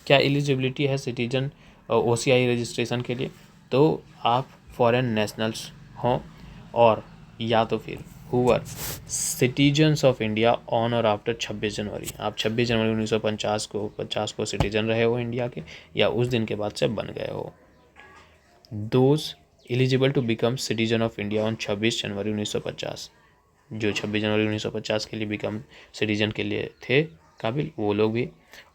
क्या एलिजिबिलिटी है सिटीजन OCI रजिस्ट्रेशन के लिए? तो आप फॉरेन नेशनल्स हों और या तो फिर हुवर सिटीजन्स ऑफ इंडिया ऑन और आफ्टर 26 जनवरी, आप 26 जनवरी 1950 को सिटीजन रहे हो इंडिया के, या उस दिन के बाद से बन गए हो। Those eligible to become citizen of India on 26 January 1950, जो 26 जनवरी 1950 के लिए बिकम सिटीजन के लिए थे काबिल, वो लोग भी,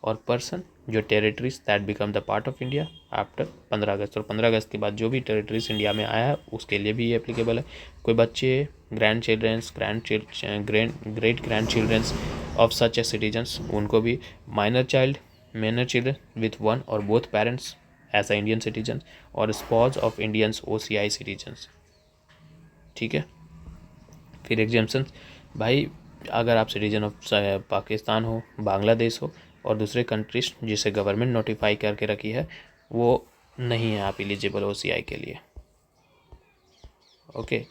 और पर्सन जो territories that become the part of India after 15 अगस्त, और 15 अगस्त के बाद जो भी टेरिटरीज इंडिया में आया है उसके लिए भी ये एप्लीकेबल है। कोई बच्चे, grandchildrens, great grandchildrens of such a citizens, उनको भी, minor children with one or both parents as a Indian citizen, और spouse of Indians OCI citizens. ठीक है। फिर एग्जाम्पशन, भाई अगर आप सिटीजन ऑफ पाकिस्तान हो, बांग्लादेश हो और दूसरे कंट्रीज जिसे गवर्नमेंट नोटिफाई करके रखी है वो नहीं है आप एलिजिबल OCI के लिए। ओके।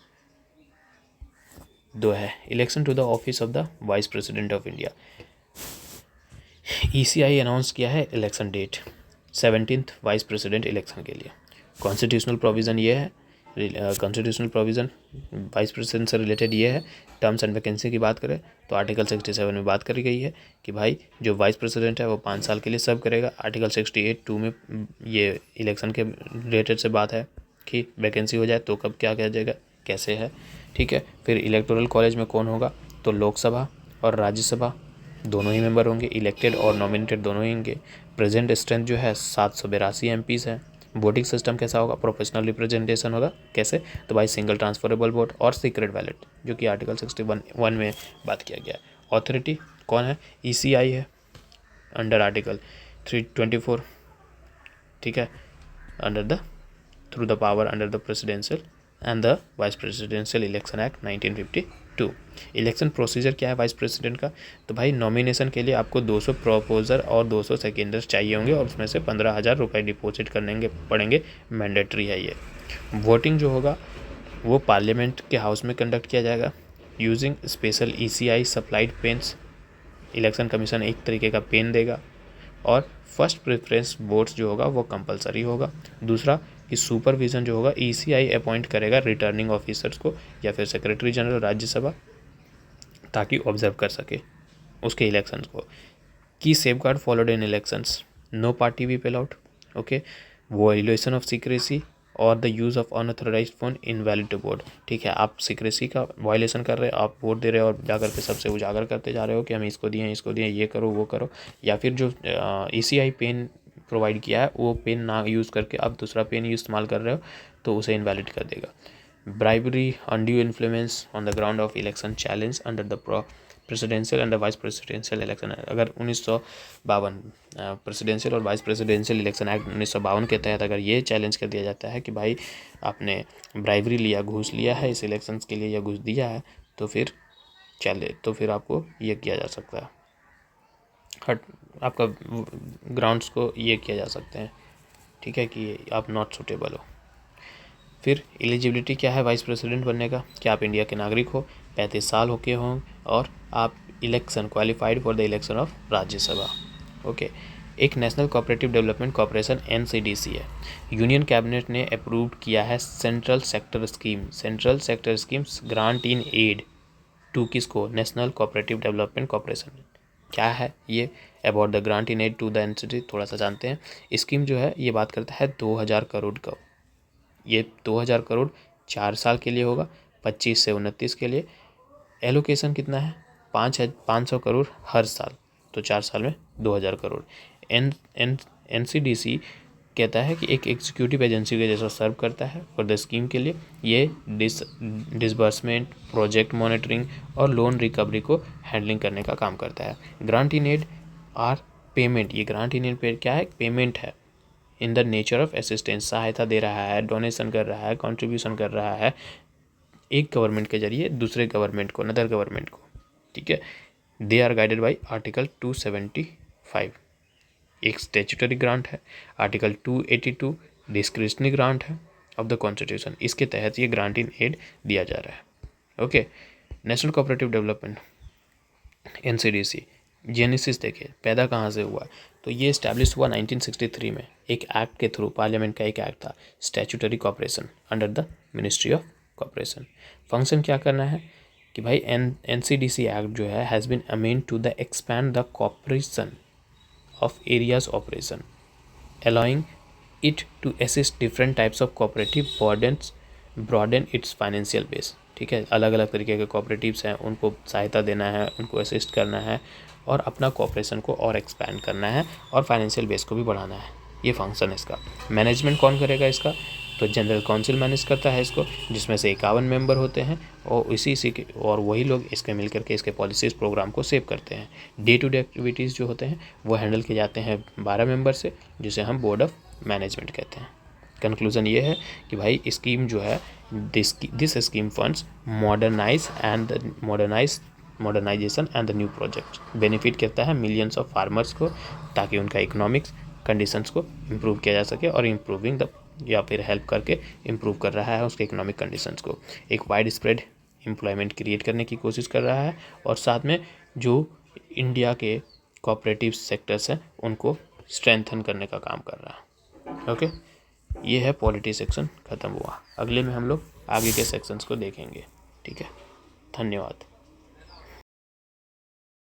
2 है election to the office of the vice president of India. ECI announce किया है election date 17th vice president election के लिए। कॉन्स्टिट्यूशनल प्रोविज़न ये है, कॉन्स्टिट्यूशनल प्रोविज़न वाइस प्रेसिडेंट से रिलेटेड ये है। टर्म्स एंड वैकेंसी की बात करें तो आर्टिकल 67 में बात करी गई है कि भाई जो वाइस प्रेसिडेंट है वो 5 साल के लिए सर्व करेगा। आर्टिकल 68(2) में ये इलेक्शन के रिलेटेड से बात है कि वैकेंसी हो जाए तो कब क्या किया जाएगा, कैसे है, ठीक है। फिर इलेक्टोरल कॉलेज में कौन होगा, तो लोकसभा और राज्यसभा दोनों ही मेंबर होंगे, इलेक्टेड और नॉमिनेटेड दोनों ही होंगे। प्रेजेंट स्ट्रेंथ जो है 782 MPs है। वोटिंग सिस्टम कैसा होगा, प्रोफेशनल रिप्रेजेंटेशन होगा। कैसे, तो भाई सिंगल ट्रांसफरेबल वोट और सीक्रेट बैलेट, जो कि आर्टिकल 61 में बात किया गया है। ऑथोरिटी कौन है, ECI है अंडर आर्टिकल 324, ठीक है, under the through the power under the presidential and the vice presidential election act 1952। Election procedure क्या है वाइस प्रेसिडेंट का, तो भाई नॉमिनेशन के लिए आपको 200 प्रोपोजर और 200 सेकेंडर्स चाहिए होंगे और उसमें से 15,000 रुपये डिपॉजिट करने पड़ेंगे, मैंडेटरी है ये। वोटिंग जो होगा वो पार्लियामेंट के हाउस में कंडक्ट किया जाएगा using special ECI supplied pens. Election commission एक तरीके का पेन देगा। और फर्स्ट प्रेफरेंस वोट्स जो होगा वो कंपलसरी होगा। दूसरा कि सुपरविज़न जो होगा ECI अपॉइंट करेगा रिटर्निंग ऑफिसर्स को या फिर सेक्रेटरी जनरल राज्यसभा, ताकि ऑब्जर्व कर सके उसके इलेक्शंस को। की safeguard followed in elections, no party whip allowed, okay, violation of secrecy और the use of unauthorised phone invalid to vote, ठीक है। आप सीक्रेसी का वायलेशन कर रहे हैं, आप वोट दे रहे हो और जाकर के सबसे उजागर करते जा रहे हो कि हम इसको दिए, ये करो वो करो, या फिर जो ECI पेन प्रोवाइड किया है वो पेन ना यूज़ करके आप दूसरा पेन इस्तेमाल कर रहे हो तो उसे इनवैलिड कर देगा। Bribery, undue influence on the ground of election challenge under the presidential and the vice presidential election. अगर 1952 प्रेसिडेंशियल और वाइस प्रेसिडेंशियल इलेक्शन एक्ट 1952 के तहत अगर ये चैलेंज कर दिया जाता है कि भाई आपने ब्राइबरी लिया, घूस लिया है इस इलेक्शंस के लिए या घूस दिया है, तो फिर आपको ये किया जा सकता है, आपका ग्राउंड्स को ये किया जा सकते हैं, ठीक है, कि आप नॉट सूटेबल हो। फिर एलिजिबिलिटी क्या है वाइस प्रेसिडेंट बनने का, कि आप इंडिया के नागरिक हो, 35 साल होके हों और आप election qualified for the election of Rajya Sabha. Okay. एक national cooperative development corporation NCDC है। यूनियन कैबिनेट ने अप्रूव किया है central sector schemes grant in aid to किसको, नेशनल कोऑपरेटिव डेवलपमेंट कॉर्पोरेशन। क्या है ये, about the grant in aid to the NCD थोड़ा सा जानते हैं। स्कीम जो है ये बात करता है 2000 करोड़ का। ये 2000 करोड़ 4 साल के लिए होगा, 25 से 29 के लिए। एलोकेशन कितना है, 500 करोड़ हर साल, तो 4 साल में 2000 करोड़। NCDC कहता है कि एक एग्जीक्यूटिव एजेंसी के जैसा सर्व करता है फॉर द स्कीम के लिए। ये डिसबर्समेंट, प्रोजेक्ट मॉनिटरिंग और लोन रिकवरी को हैंडलिंग करने का काम करता है। Grant in aid are payment, ये ग्रांट इन एड क्या है, पेमेंट है in the nature of assistance, सहायता दे रहा है, डोनेशन कर रहा है, कंट्रीब्यूशन कर रहा है एक गवर्नमेंट के जरिए दूसरे गवर्नमेंट को, अनदर गवर्नमेंट को, ठीक है। They are guided by article 275, एक स्टैट्यूटरी ग्रांट है। आर्टिकल 282 डिस्क्रिशनरी ग्रांट है ऑफ द कॉन्स्टिट्यूशन, इसके तहत ये ग्रांट इन एड दिया जा रहा है। Okay. National cooperative development NCDC genesis देखिए पैदा कहाँ से हुआ, तो ये इस्टेब्लिश हुआ 1963 में एक एक्ट के थ्रू, पार्लियामेंट का एक एक्ट था, statutory corporation under the ministry of corporation. Function क्या करना है कि भाई NCDC एक्ट जो है has been amend to the expand the corporation of areas operation, allowing it to assist different types of cooperative broaden its financial base, ठीक है। अलग अलग तरीके के कॉपरेटिव्स हैं, उनको सहायता देना है, उनको असिस्ट करना है और अपना कॉपरेशन को और एक्सपैंड करना है और फाइनेंशियल बेस को भी बढ़ाना है। ये फंक्शन इसका। मैनेजमेंट कौन करेगा इसका, तो जनरल काउंसिल मैनेज करता है इसको, जिसमें से 51 मेंबर होते हैं और इसी के और वही लोग इसके मिल करके इसके पॉलिसीज़ प्रोग्राम को सेव करते हैं। डे टू डे एक्टिविटीज़ जो होते हैं वो हैंडल किए जाते हैं 12 मेंबर से, जिसे हम बोर्ड ऑफ मैनेजमेंट कहते हैं। कंक्लूज़न ये है कि भाई स्कीम जो है this scheme funds modernisation and the new project, benefit करता है मिलियंस ऑफ फार्मर्स को, ताकि उनका इकोनॉमिक्स कंडीशंस को इम्प्रूव किया जा सके, और इम्प्रूविंग द या फिर हेल्प करके इम्प्रूव कर रहा है उसके इकोनॉमिक कंडीशंस को, एक वाइड स्प्रेड एम्प्लॉयमेंट क्रिएट करने की कोशिश कर रहा है, और साथ में जो इंडिया के कोऑपरेटिव सेक्टर्स हैं उनको स्ट्रेंथन करने का काम कर रहा है। ओके, ये है पॉलिटी सेक्शन ख़त्म हुआ। अगले में हम लोग आगे के सेक्शंस को देखेंगे। ठीक है, धन्यवाद।